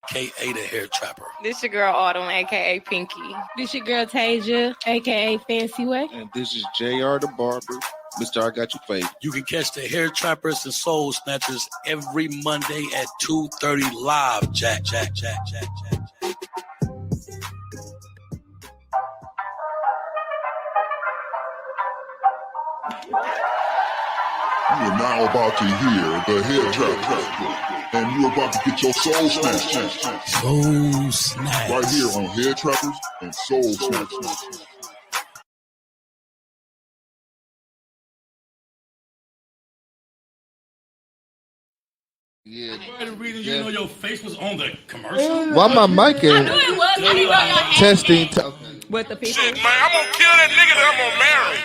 a.k.a. the hair trapper. This your girl Autumn, a.k.a. Pinky. This your girl Tasia, a.k.a. Fancy Way. And this is JR the Barber. Mr. I Got You Fade. You can catch the hair trappers and soul snatchers every Monday at 2:30 live. Jack. You are now about to hear the Hair Trapper, and you're about to get your soul snatched. Soul snatched. Right here on Hair Trappers and Soul Snatchers. Yeah. The reason you know your face was on the commercial. Why my mic in? I knew it was. I didn't know y'all had Testing. it. With the people. Shit, man, I'm gonna kill that nigga that I'm gonna marry.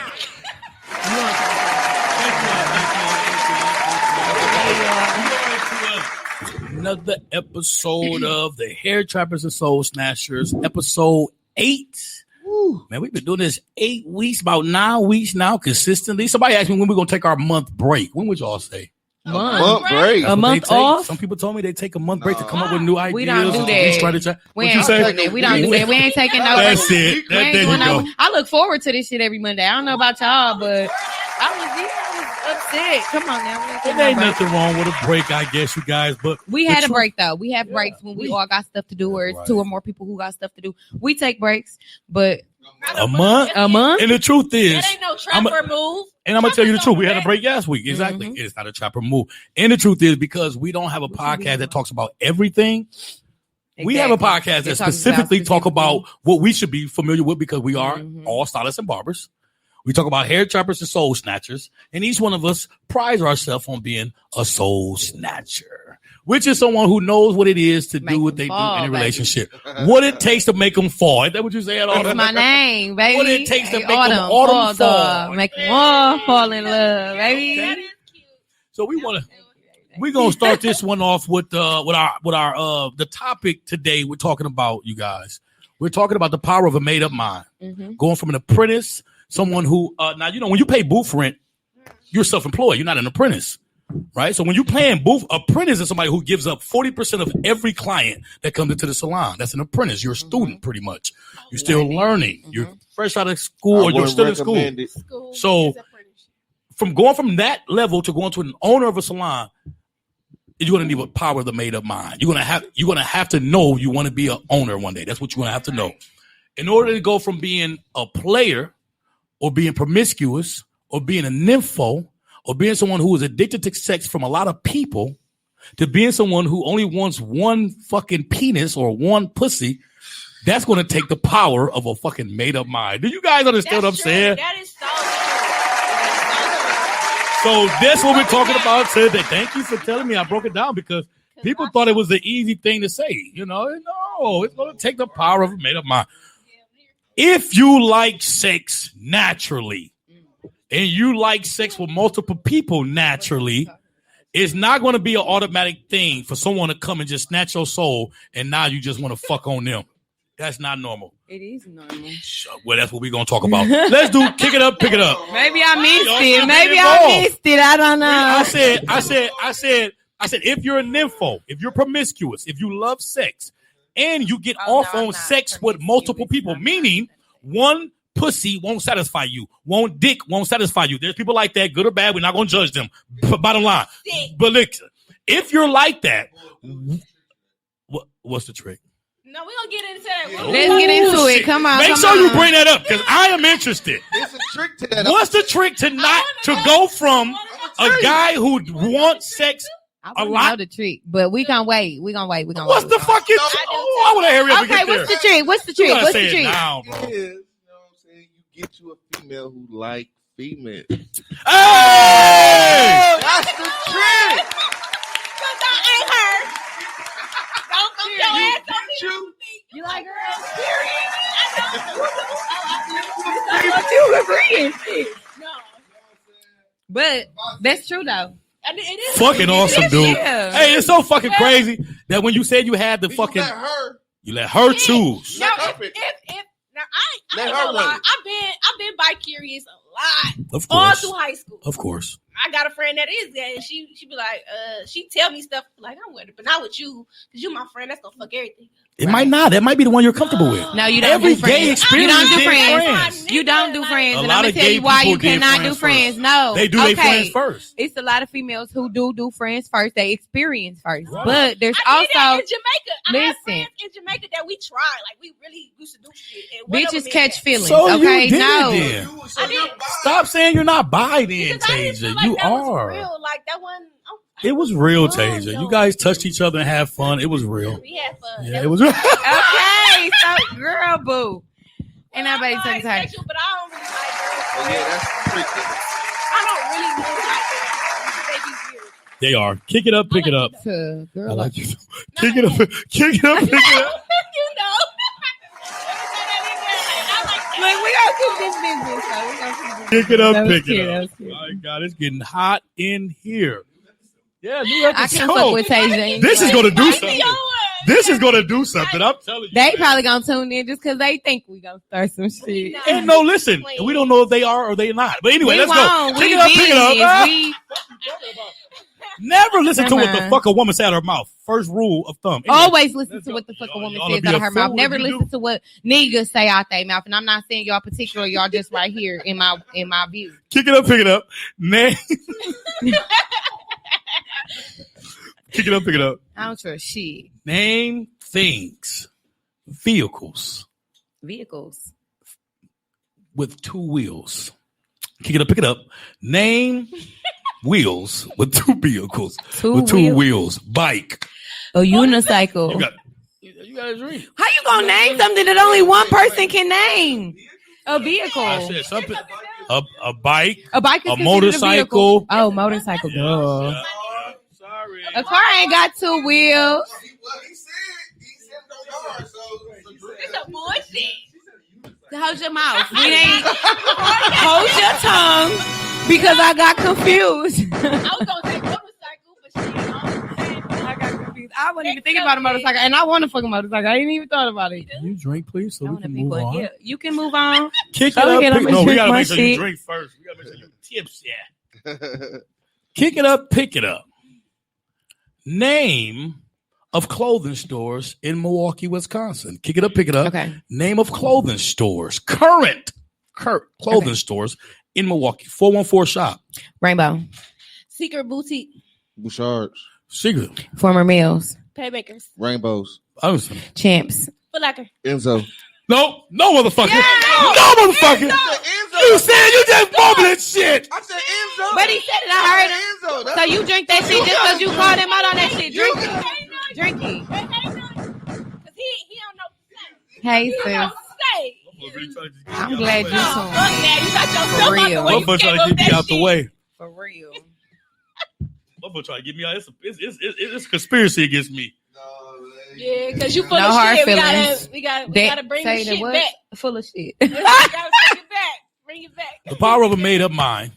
Another episode of the Hair Trappers and Soul Snatchers, episode 8. Woo. Man, we've been doing this 8 weeks, about 9 weeks now, consistently. Somebody asked me when we're gonna take our month break. When would y'all say? Month break. A month off? Some people told me they take a month break to come up with new ideas. We don't do that. We don't do that. We ain't taking no break. That's it. There you go. I look forward to this shit every Monday. I don't know about y'all, but I was upset. Come on now. There ain't nothing wrong with a break, I guess, you guys. But we had a break though. We have breaks when we all got stuff to do, or it's two or more people who got stuff to do. We take breaks, but a month. And the truth is, that ain't no trapper move. And I'm gonna tell you the truth. We had a break last week. Exactly. Mm-hmm. It's not a trapper move. And the truth is, because we don't have a podcast that talks about everything. Exactly. We have a podcast that specifically talk about what we should be familiar with, because we are all stylists and barbers. We talk about hair trappers and soul snatchers, and each one of us prides ourselves on being a soul snatcher, which is someone who knows what it is to do what they do in a relationship. What it takes to make them fall. Is that what you saying, Autumn? That's my name, baby. What it takes to make them Autumn fall. Make them all fall in love, baby. That is cute. So we're gonna start this one off with our the topic today. We're talking about, you guys. We're talking about the power of a made up mind. Mm-hmm. Going from an apprentice, someone who now when you pay booth rent, you're self-employed. You're not an apprentice. Right. So when you're paying booth, apprentice is somebody who gives up 40% of every client that comes into the salon. That's an apprentice. You're a student, pretty much. You're still learning. You're fresh out of school, or you're still in school. So from going from that level to going to an owner of a salon, you're going to need a power of the made up mind. You're going to have to know you want to be an owner one day. That's what you're going to have to know. In order to go from being a player or being promiscuous or being a nympho, or being someone who is addicted to sex from a lot of people, to being someone who only wants one fucking penis or one pussy, that's going to take the power of a fucking made-up mind. Do you guys understand what I'm saying? That is so that's what we're talking about today. Thank you for telling me. I broke it down because people thought it was an easy thing to say. No, it's going to take the power of a made-up mind. If you like sex naturally, and you like sex with multiple people naturally, it's not going to be an automatic thing for someone to come and just snatch your soul, and now you just want to fuck on them. That's not normal. It is normal. Well, that's what we're going to talk about. Let's do kick it up, pick it up. Maybe I missed it. I don't know. I said, if you're a nympho, if you're promiscuous, if you love sex, and you get off on sex with multiple people, meaning one pussy won't satisfy you. One dick won't satisfy you. There's people like that, good or bad. We're not going to judge them. Bottom line. But look, if you're like that, what's the trick? No, we're going to get into that. Let's get into it. Come on. Make sure you bring that up, because I am interested. There's a trick to that. What's the trick to go from a guy who wants sex a lot? Know the trick, but we gonna wait. What's the fucking? I want to hurry up and get there. What's the trick? What's the trick? Now, bro. Get you a female who like female. Hey! That's the trick. Cause I ain't her. Don't come your ass on me. You like girls? Period. No. But that's true though. It is fucking awesome, dude. Hey, it's so fucking crazy that when you said you had the fucking, you let her choose. Now, I ain't gonna lie. I've been bi-curious a lot. Of course. All through high school. Of course. I got a friend that is gay, and she be like, she tell me stuff like I'm with it, but not with you, because you my friend. That's gonna fuck everything. It might not. That might be the one you're comfortable with. No, you don't Every do friends. gay experience You don't do did friends. You don't do friends. A And lot I'm of gonna tell gay you why you people did cannot do friends friends. first. No, They do their friends first. It's a lot of females who do friends first. They experience first, Right. but there's I did that also in Jamaica. I had listen. friends in Jamaica that we tried. Like we really used to do shit. And one of them bitches is catch that. feelings. So Okay, you did no. it then. I did. Stop saying you're not bi then, Because I didn't feel Tasia. like You that was are. real. Like that one. It was real, Oh, Tasia. no. You guys touched each other and had fun. It was real. We had fun. Yeah, That it was. Okay, so girl, boo. Ain't Well, nobody I'm taking time. bisexual, but I don't really like girls. Oh, yeah, that's freaky. I don't really move like girls. They be weird. They are. Kick it up, pick it up. To I girl, like you. Kick it up, kick it up, pick it up. You know. look, we gonna keep this business. So we gonna keep this Pick it up, That was pick cute, it that up. was cute. My God, it's getting hot in here. Yeah, new I episode. can't fuck with Tasia. This is anyway. gonna do something. This is gonna do something. I'm telling you. They probably gonna tune in just because they think we gonna start some shit. And no, listen, we don't know if they are or they not. But anyway, We let's go. won't. Pick We it up, pick it up. business. Ah! We Never listen to Come what the on. fuck a woman say out of her mouth. First rule of thumb. Anyway, always listen let's to go. what the fuck a woman Y'all says be out a of her fool mouth. if Never you listen do. to what niggas say out their mouth. And I'm not saying y'all particular. Y'all just right here in my view. Kick it up, pick it up. Name. Kick it up, pick it up. I don't trust shit. Name things, vehicles Vehicles. with two wheels. Kick it up, pick it up. Name wheels with two vehicles. With two wheels. Bike. A unicycle. You got a dream. How you gonna name something that only one person can name? A vehicle. I said something. A bike. A bike is A considered motorcycle. A vehicle. Oh, motorcycle. Yeah, Duh. yeah. Sorry. A car ain't got two wheels. He said no yard, so It's a bullshit. Hold your mouth. We ain't hold your tongue because I got confused. I was gonna say motorcycle, but shit. I got confused. I wasn't even thinking about a motorcycle, and I want a fucking motorcycle. I ain't even thought about it. Can you drink, please, so I we want to can be move one. on? Yeah, you can move on. Kick it Go up. ahead, Pick, I'ma no, we drink gotta my make sure you shit. drink first. We gotta make sure you tips. Yeah. Kick it up. Pick it up. Name of clothing stores in Milwaukee, Wisconsin. Kick it up. Pick it up. Okay. Name of clothing stores. Current clothing stores in Milwaukee. 414 shop. Rainbow. Secret boutique. Bouchards, Secret. Former Mills. Paymakers. Rainbows, I was. Champs. Foot Locker. Enzo. No, motherfucker. Yeah. No, motherfucker. You said you just mumbling shit. I said Enzo. But he said it. I heard it. Enzo. So you drink that shit just because you called him out on that shit. Drink it. Drink it. Cause he don't know what to say. Hey, He don't know sis. what to say. I'm glad you Oh, tuned fuck in. that. You got For yourself out real. the way. Motherfucker trying to get me out the way. For real. Motherfucker trying to get me out. It's a conspiracy against me. Yeah, because you full No of hard shit. feelings. We gotta bring the Say that shit what? back. Full of shit. We gotta bring it back. Bring it back. The power of a made up mind.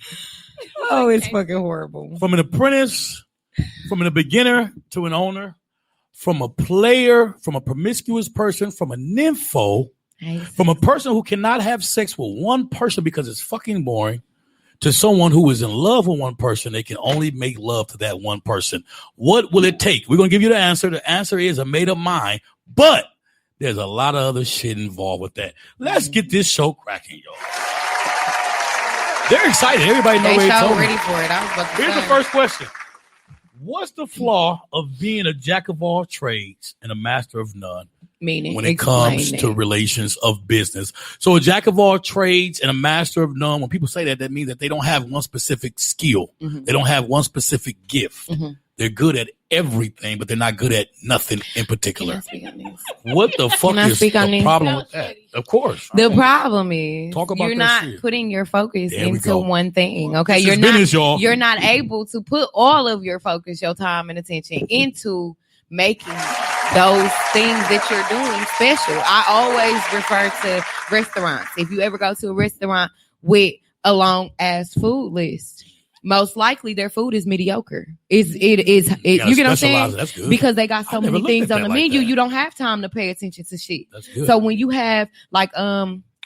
Oh, it's fucking horrible. From an apprentice, from a beginner to an owner, from a player, from a promiscuous person, from a nympho, from a person who cannot have sex with one person because it's fucking boring, to someone who is in love with one person. They can only make love to that one person. What will it take? We're going to give you the answer. The answer is a made up mind, but there's a lot of other shit involved with that. Let's get this show cracking, y'all. They're excited. Everybody know They where so it's ready for it. I was about to Here's say. the first question. What's the flaw of being a jack of all trades and a master of none Meaning, when it comes to relations of business? So a jack of all trades and a master of none, when people say that, that means that they don't have one specific skill. Mhm. They don't have one specific gift. Mhm. They're good at everything, but they're not good at nothing in Can I particular. speak on this? What the fuck Can I is speak on the this? problem with that? Of course. The problem is Talk about you're that not shit. putting your focus There we into go. one thing. Okay, This you're is not. business, y'all. You're not able to put all of your focus, your time, and attention into making those things that you're doing special. I always refer to restaurants. If you ever go to a restaurant with a long ass food list, most likely their food is mediocre. You get what I'm saying? That's good. Because they got so I never many looked things at on that the like menu, that. you don't have time to pay attention to shit. That's good. So when you have like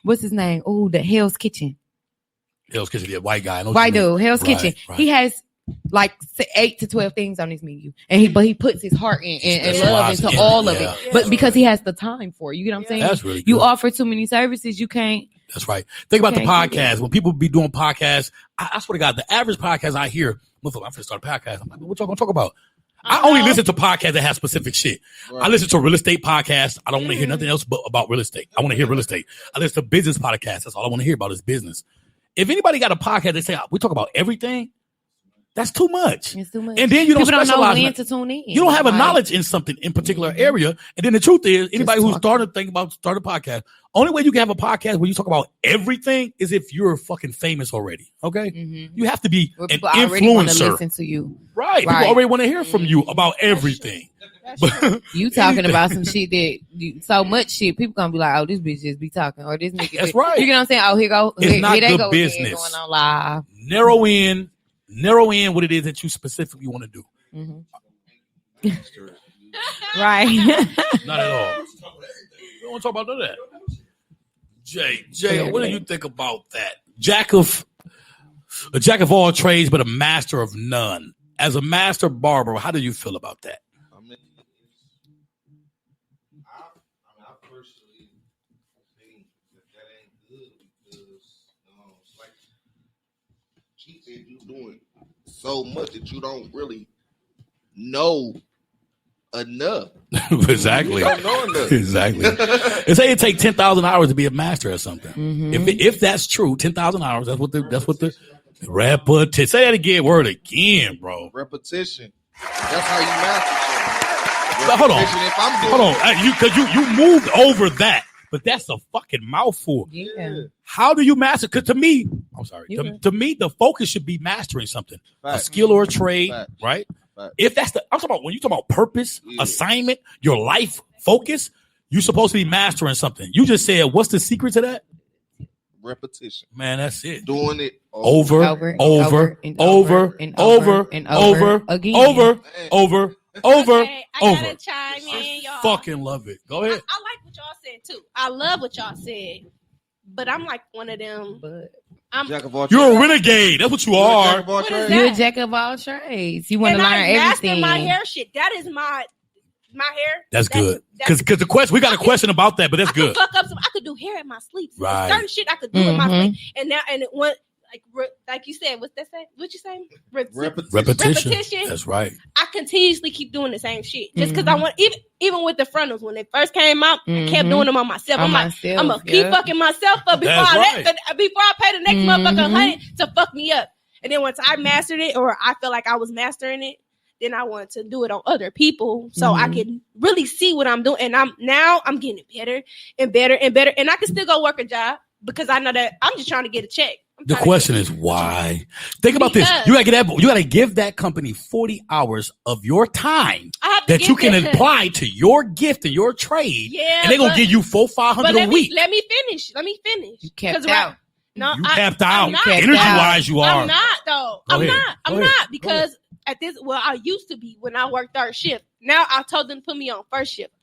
what's his name? Oh, the Hell's Kitchen. Hell's Kitchen, yeah, white guy. White dude, Hell's Kitchen. Right. He has like 8 to 12 things on his menu, and he puts his heart and love into all of it. But because he has the time for it, you get what I'm saying? That's really good. You offer too many services, you can't. That's right. Think about the podcast. When people be doing podcasts, I swear to God, the average podcast I hear, I'm going to start a podcast. I'm like, what y'all going to talk about? I only listen to podcasts that have specific shit. Right. I listen to real estate podcasts. I don't want to hear nothing else but about real estate. I want to hear real estate. I listen to business podcasts. That's all I want to hear about is business. If anybody got a podcast, they say, we talk about everything. That's too much. It's too much. And then you don't People specialize. Don't know when to tune in. You don't have a knowledge in something in particular area. And then the truth is, anybody who's starting to think about starting a podcast, only way you can have a podcast where you talk about everything is if you're fucking famous already. Okay, you have to be an influencer. Listen to you, right? People already want to hear from you about everything. You talking about some shit that so much shit. People gonna be like, "Oh, this bitch just be talking," or this nigga. That's right. You know what I'm saying? Oh, here it's not here they good go business. Going on live. Narrow in what it is that you specifically want to do. Right. Not at all. We don't want to talk about none of that. Jay, what do you think about that? A jack of all trades, but a master of none. As a master barber, how do you feel about that? I personally think that ain't good because, like she said, you're doing so much that you don't really know enough. Exactly. You don't know enough. Exactly. They say it takes 10,000 hours to be a master at something. If that's true, 10,000 hours. That's what the repetition. Say that again, bro. Repetition. That's how you master. But hold on. Because you moved over that, but that's a fucking mouthful. Yeah. How do you master? Because to me, I'm sorry. To me, the focus should be mastering something, a skill or a trade, right? If that's I'm talking about when you talk about purpose, assignment, your life focus, you're supposed to be mastering something. You just said, what's the secret to that? Repetition. Man, that's it. Doing it over, again. Okay, I gotta chime in, y'all. Fucking love it. Go ahead. I like what y'all said too. I love what y'all said, but I'm like one of them. Jack of all trades. You're a renegade. That's what you are. You're a jack of all trades. You want to learn everything. My hair shit. That is my hair. That's good. Because the question, we got a question about that, but that's good. I could do hair in my sleep. Right. Certain shit I could do in my sleep, and it went like you said. What's that say? What you say? Repetition. That's right. I continuously keep doing the same shit just because I want. Even with the frontals when they first came out, I kept doing them on myself. I'm gonna keep fucking myself up before I pay the next motherfucker $100 to fuck me up. And then once I mastered it, or I feel like I was mastering it, then I want to do it on other people so I can really see what I'm doing. And I'm getting better and better and better. And I can still go work a job because I know that I'm just trying to get a check. The question is why? Think about this. You gotta give that company 40 hours of your time that you can apply to your gift and your trade. Yeah, and they're gonna give you $400-500 a week. Let me finish. You capped out. No, you capped out. Energy wise, you are. I'm not though. I'm not because at this. Well, I used to be when I worked third shift. Now I told them to put me on first shift.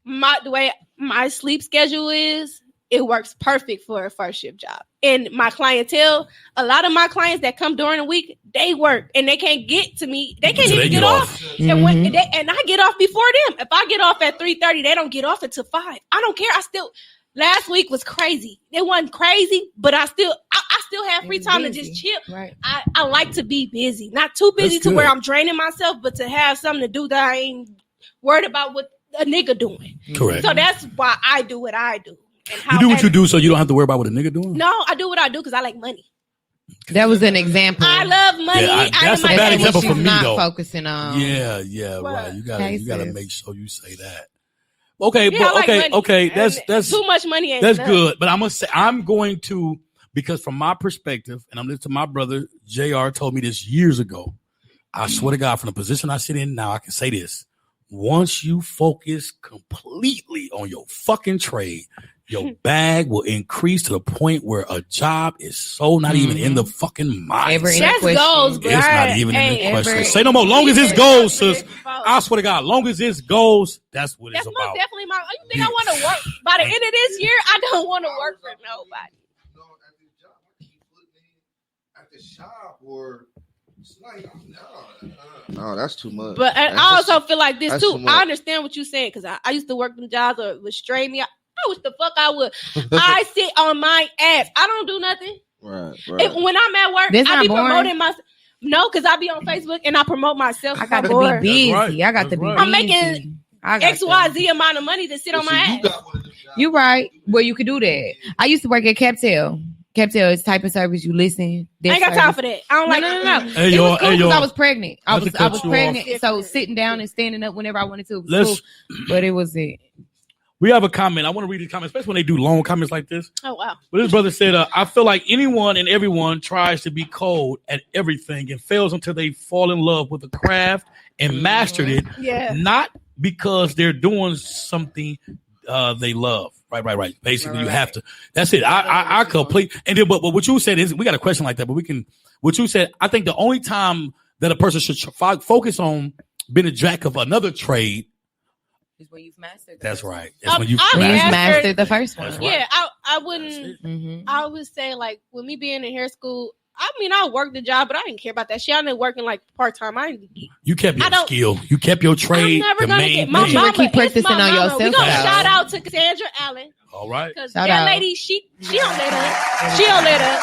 The way my sleep schedule is, it works perfect for a first shift job. And my clientele, a lot of my clients that come during the week, they work and they can't get to me. They can't even get off. And I get off before them. If I get off at 3:30, they don't get off until 5. I don't care. Last week was crazy. It wasn't crazy, but I still have free time to just chill. Right. I like to be busy. Not too busy to where I'm draining myself, but to have something to do that I ain't worried about what a nigga doing. Correct. So that's why I do what I do. You do what you do so you don't have to worry about what a nigga doing? No, I do what I do because I like money. That was an example. I love money. Yeah, that's a bad example for me, though. Focusing on. Yeah, right. You gotta make sure you say that. Okay, That's too much money. That's good, but I'm going to because from my perspective, and I'm listening to my brother JR told me this years ago. I swear to God, from the position I sit in now, I can say this: once you focus completely on your fucking trade, your bag will increase to the point where a job is so not even in the fucking mind. That's goals, bro. It's not even in the question. Say no more. Long as it goes, sis. I swear to God, long as this goes, that's what it's about. That's most definitely you think I want to work by the end of this year? I don't want to work for nobody. shop or it's like no, that's too much. But I also feel like this too. much. I understand what you're saying because I used to work them jobs or would strain me. I wish the fuck I would. I sit on my ass. I don't do nothing. Right. When I'm at work, That's I not be boring. promoting myself. No, because I be on Facebook and I promote myself. I got to bored. be busy. That's right. I got to be That's busy. I'm making XYZ amount of money to sit on my ass. You right. Well, you could do that. I used to work at Captel. Captel is type of service you listen. I ain't got time for that. I don't like No. Hey, It yo, was cool hey, yo. because I was pregnant. I Not to was cut you pregnant, off. so sitting down and standing up whenever I wanted to was cool. But it was it. We have a comment. I want to read the comment, especially when they do long comments like this. Oh wow. But this brother said, I feel like anyone and everyone tries to be cold at everything and fails until they fall in love with the craft and mastered it. Yeah. Not because they're doing something they love. Right. Basically, you have to. That's it. I complete. And then, but what you said is, we got a question like that, but we can. What you said, I think the only time that a person should focus on being a jack of another trade Is when you've mastered. That's right. That's when I you've mastered the first one. That's right. Yeah, I wouldn't. Mm-hmm. I would say like with me being in hair school. I mean, I worked the job, but I didn't care about that shit. I been working like part time. You kept your skill. You kept your trade. I'm never the gonna main get my thing. mama. Keep practicing it's my on mama. yourself. We gonna Yeah. shout out to Cassandra Allen All right. because Shout that out. lady, she don't let up. She don't let up.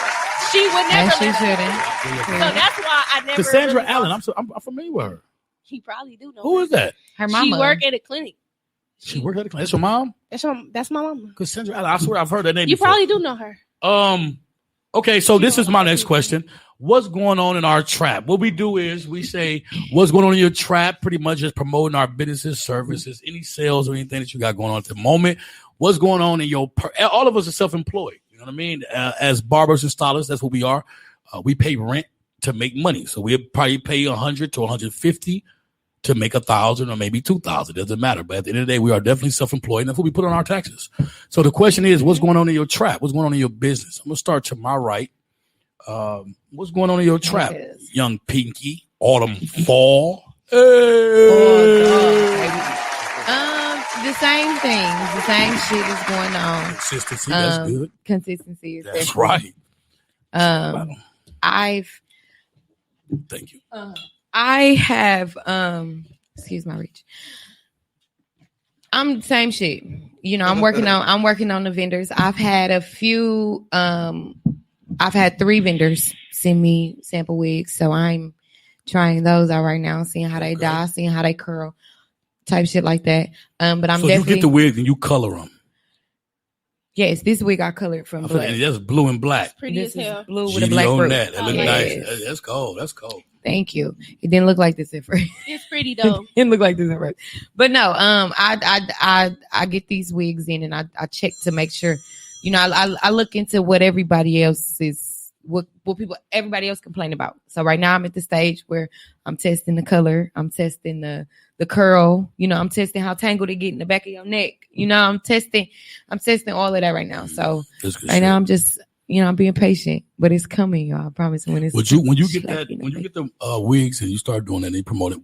She would never. And she let up. shouldn't. So that's why I never. Cassandra really Allen. thought- I'm familiar with her. She probably do know. Who her. is that? Her She mama. work at a clinic. She worked at the clinic. That's your mom? That's my mama. Cassandra Allen. I swear I've heard that name You before. probably do know her. Okay, so this is my next question. What's going on in our trap? What we do is we say, what's going on in your trap? Pretty much just promoting our businesses, services, any sales or anything that you got going on at the moment. What's going on in your, all of us are self-employed. You know what I mean? As barbers and stylists, that's what we are. We pay rent to make money. So we'll probably pay 100 to 150 to make 1,000 or maybe 2,000. Doesn't matter. But at the end of the day, we are definitely self-employed. And that's what we put on our taxes. So the question is, what's going on in your trap? What's going on in your business? I'm going to start to my right. What's going on in your trap, young Pinky? Autumn, fall. Hey. The same things, the same shit is going on. Consistency, that's good. Consistency is That's definitely- right. Thank you. I have excuse my reach. I'm the same shit. You know, I'm working on the vendors. I've had a few I've had 3 vendors send me sample wigs, so I'm trying those out right now, seeing how they dye, seeing how they curl, type shit like that. But I'm so definitely you get the wigs and you color them. Yes, this wig I colored from black. And that's blue and black. Pretty This as is hell. blue with a GD black on fruit. that. That look Yes. nice. That's cold. That's cold. Thank you. It didn't look like this at first. It's pretty though. It didn't look like this at first. But no, I get these wigs in and I check to make sure, you know, I look into what everybody else is, what everybody else complain about. So right now I'm at the stage where I'm testing the color, I'm testing the curl, you know, I'm testing how tangled it get in the back of your neck. You know, I'm testing all of that right now. So right now I'm just, you know, I'm being patient, but it's coming, y'all. I promise. When it's when you get the wigs and you start doing that and they promote it,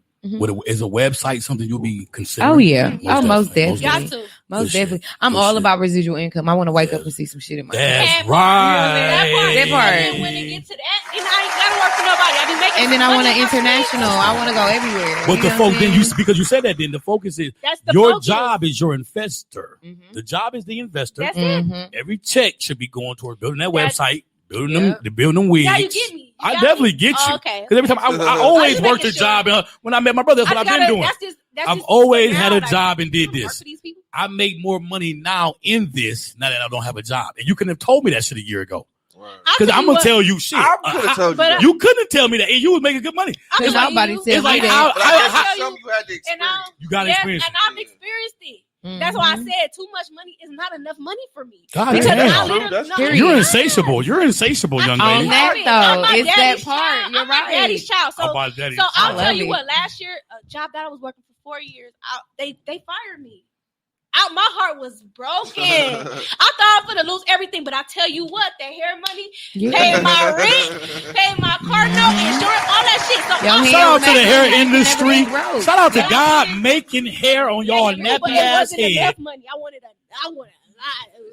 is a website something you'll be considering? Oh yeah, most definitely. Got to. Most definitely. I'm all about residual income. I want to wake up and see some shit in my That's hand. right. That part. And then when it gets to that, and I ain't gotta work for nobody. I be making. And then I want to money. international. I want to go everywhere. But You the know what focus, I'm then saying? because you said that, then the focus is That's the your focus. job is your investor. Mhm. The job is the investor. That's it. Mhm. Every check should be going toward building that That's- website, building them wigs. Yeah, you get me. You I got definitely me. get you. Oh, okay. Because every time I always you worked a making sure? job. When I met my brother, that's what I've been doing. I've always had a job and did this. I make more money now in this now that I don't have a job. And you couldn't have told me that shit a year ago. Because I'm going to tell you shit. I could have told you that. You couldn't tell me that. And you was making good money. Because nobody you. tell It's me like that. But I how- tell you had the And experience. you got yes, experience. and I've experienced it. That's why I Mhm. said too much money is not enough money for me. God Because damn. I literally That's no, true. You're I- insatiable. You're insatiable, young On lady. that I'm though, my it's that daddy's part. child. You're I'm my right. daddy's child. So, How about daddy? so I'll I tell love you it. what. Last year, a job that I was working for 4 years, they fired me. My heart was broken. I thought I was gonna lose everything, but I tell you what, that hair money, paying my rent, paying my car note, insurance, all that shit. So Yo, I'm he Shout out don't to the make hair money, industry. never broke. Shout out to Yeah. God making hair on y'all but nappy it ass wasn't head. enough money. I wanted a lot.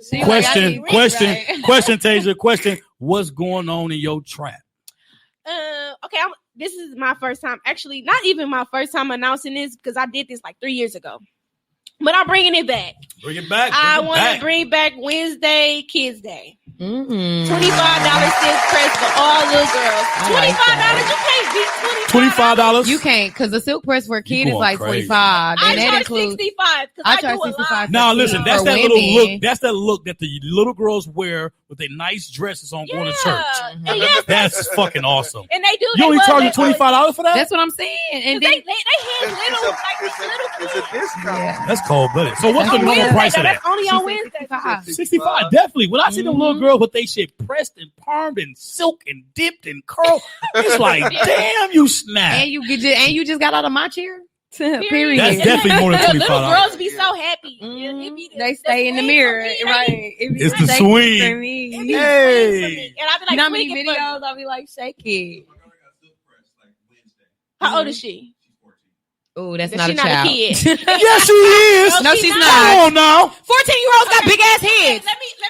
See, like, I Question, need question, rent, right? question, Tasia. Question. What's going on in your trap? Okay, this is my first time. Actually, not even my first time announcing this because I did this like 3 years ago. But I'm bringing it back. Bring it back. I want to bring back Wednesday Kids Day. $25 Mm-hmm. silk press for all little girls. $25. You can't beat $25. $25. You can't, because the silk press for a kid is going like crazy. $25, I and that charge includes. $65 because I charge do a lot. $65. Now listen, that's For that women. little look. That's that look that the little girls wear with their nice dresses on going to church. And yes, That's fucking awesome. and they do. You only charge $25 for that? That's what I'm saying. And then They have little, like little It's a discount. yeah. That's cold blooded. So what's the on normal Wednesday, price of though. that? That's only on Wednesday. 65, definitely. When I see them little girls with they shit pressed and permed and silk and dipped and curled, it's like, damn, you snap. and you just got out of my chair. Period. That's definitely more than The little $25. girls be so happy. They stay in the mirror, right? It's the swing. Hey. And I be like, You know how many tweaking for me. videos I'll be like, shake it. How old is she? Oh, that's She not a not a child. kid. Yes, she is. No, she's Come not. on now. 14-year-olds got big ass heads.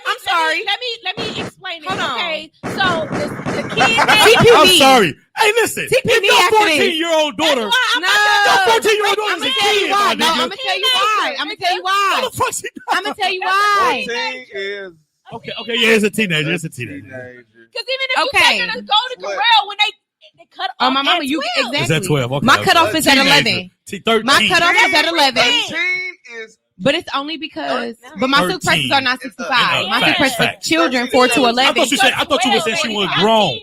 I'm sorry. Let me explain it. Hold on. Okay, so the kids. I'm sorry. Hey, listen. TPD If your after this. 14-year-old daughter, No. your 14-year-old daughter I'm is a gonna tell you kid, why. my No, I'm nigga. gonna tell you why. I'm gonna tell you why. What the fuck she I'm gonna tell you why. 14 is Okay, yeah, it's a teenager. It's a teenager. Because even if Okay. you take her to go to Corral when they cut off Oh, my mama, at you 12. Is exactly. that 12? Okay, My okay. cutoff is at Teenager. 11. 13. My cutoff is at 11. 13 is But it's only because. But my silk 13. presses are not 65. My silk Facts, presses for facts. children 4 to 11. I thought you were saying she was grown.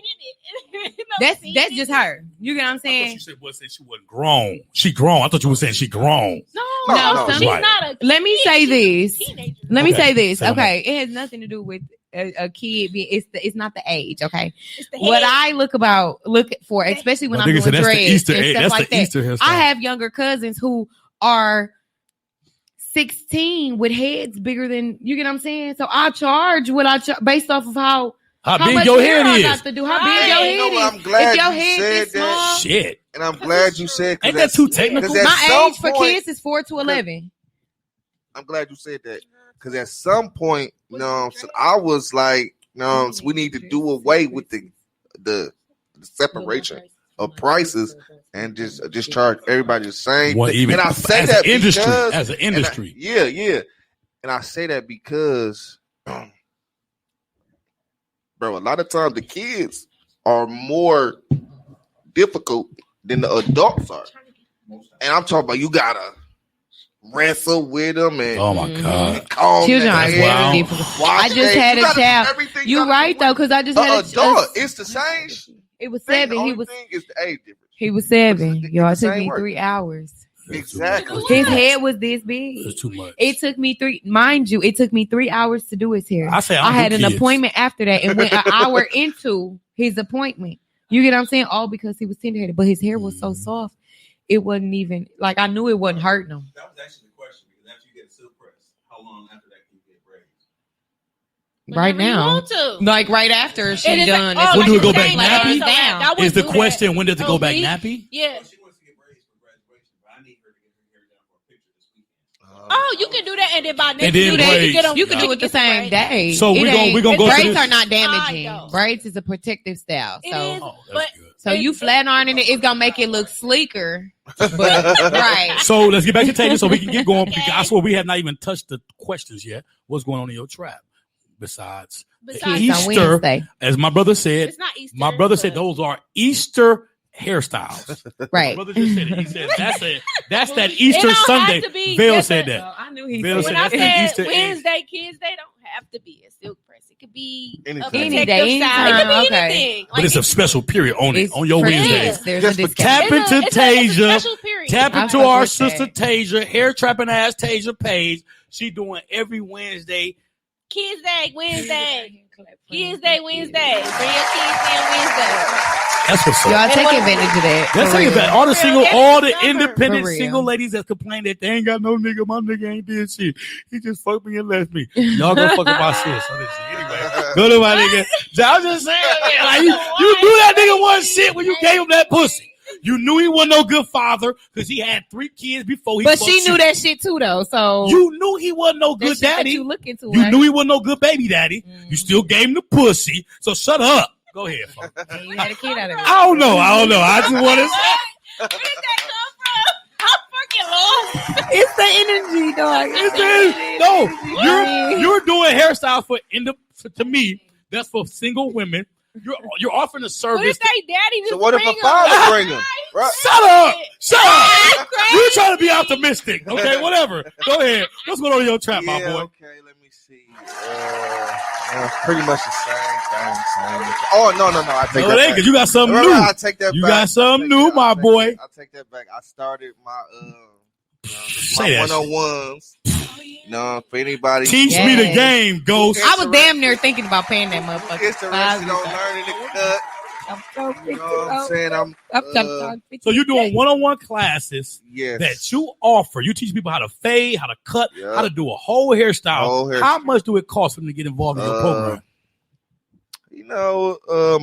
That's just her. You get what I'm I thought saying? you said she wasn't grown. She grown. I thought you were saying she grown. No, she's right. not a Let me say this. teenager. Let me Okay. say this. Say no Okay, it has nothing to do with a kid. It's not the age. Okay, It's the what head. I look for, especially when My I'm nigga doing said that's the dreads Easter and egg. stuff That's like the that. Easter hairstyle. I have younger cousins who are 16 with heads bigger than, you get what I'm saying. So I charge what I charge based off of how big much your hair head I is. got to do. How big Right. your You know head what, is. I'm glad If your you head said is that. small, Shit. and I'm glad you said. 'cause Ain't that too technical? at my some age for point- kids is 4 to 11. I'm glad you said that because at some point, so I was like, so we need to do away with the separation of prices and just charge everybody the same. Well, thing. even And I say as that an industry, because, as an industry. yeah, and I say that because, bro, a lot of times the kids are more difficult than the adults are, and I'm talking about you gotta wrestle with them and. Oh my god. Calm Children their are That's very wild. head, difficult. watch I just their- had you a gotta do child. everything You're gotta right do though, because I just had with adult. It's the same. It was The 7. only thing is the age difference. He was 7. It's Y'all, the it took same me work. 3 hours. Exactly. His head was this big. That's too much. It took me 3. Mind you, it took me 3 hours to do his hair. I say I had do an kids. appointment after that and went an hour into his appointment. You get what I'm saying? All because he was tender-headed, but his hair was so soft. It wasn't even like I knew it wasn't hurting him. That was actually the question because after you get a silk press, how long after that can you get braids? Right Whenever you now, want to. like right after she And it's done. like, it's When do it go like back you nappy? saying, like, Down. I wouldn't Is the do that. question when does it go back me? nappy? Yeah. Well, she wants to get braids for graduation, but I need her to get her hair down for a picture this weekend. Oh, you can do that, and then by next And then due date, braids. you get them. You can do it the same day. So It we gon- ain't- we gonna go to braids this- are not damaging. I know. Braids is a protective style. It So is. Oh, But- that's good. so you flat ironing it, it's gonna make it look sleeker. But right. So let's get back to Taylor so we can get going. Okay. Because I swear we have not even touched the questions yet. What's going on in your trap? Besides Besides, Kids on Easter, Wednesday. as my brother said, it's not Easter. my brother said but- those are Easter hairstyles. My Right. brother just said it. He said that's that It Easter don't have Sunday. to be Vail just said a- that. I knew he Vail said When said I that's the said Easter egg. Wednesday kids, they don't have to be a silk press. It could be Anytime. a protective Any day, style. It could be anytime, okay. anything. But it's a special period on it, It's on your for Wednesdays. kids. There's Just a for discount. Tap into it's a Tasia. special period. Tap I into fuck our with sister that. Tasia, hair trapping ass Tasia page. She doing every Wednesday. Kids Day Wednesday. Kids Day Wednesday. Bring your kids in Wednesday. That's what's Y'all up. take advantage of that. Let's for take it real. back. All the single, Every all the summer. independent For real. single ladies that complain that they ain't got no nigga. My nigga ain't did shit. He just fucked me and left me. Y'all go fuck up my sis. Anyway, go to my nigga. I was just saying, man, like, you knew that nigga wasn't shit when you gave him that pussy. You knew he wasn't no good father because he had 3 kids before he. But fucked she you. knew that shit too, though. So You knew he wasn't no that good shit that daddy. you look into. You right? knew he wasn't no good baby daddy. You still gave him the pussy. So shut up. Go ahead, folks. And you had a kid out of it. I don't know. I just want to say. Where did that come from? I'm fucking lost. It's the energy, dog. You're doing hairstyle to me. That's for single women. You're offering a service. What if they daddy just So what if bring a father bring him? Right. Shut up! You're trying to be optimistic. Okay, whatever. Go ahead. What's going on in your trap, my boy? Okay, let me see. Pretty much the same thing. Oh no! I take that back. Because you got something Right, new. I take that You back. got something new, my boy. I take that back. I started my Say that shit. one-on-ones. For anybody. Teach me the game, Ghost. I was damn near thinking about paying that motherfucker. Interested on learning the cut. You know what I'm saying? So you're doing one-on-one classes Yes. that you offer. You teach people how to fade, how to cut, Yep. how to do a whole hairstyle. How much do it cost for them to get involved in your program?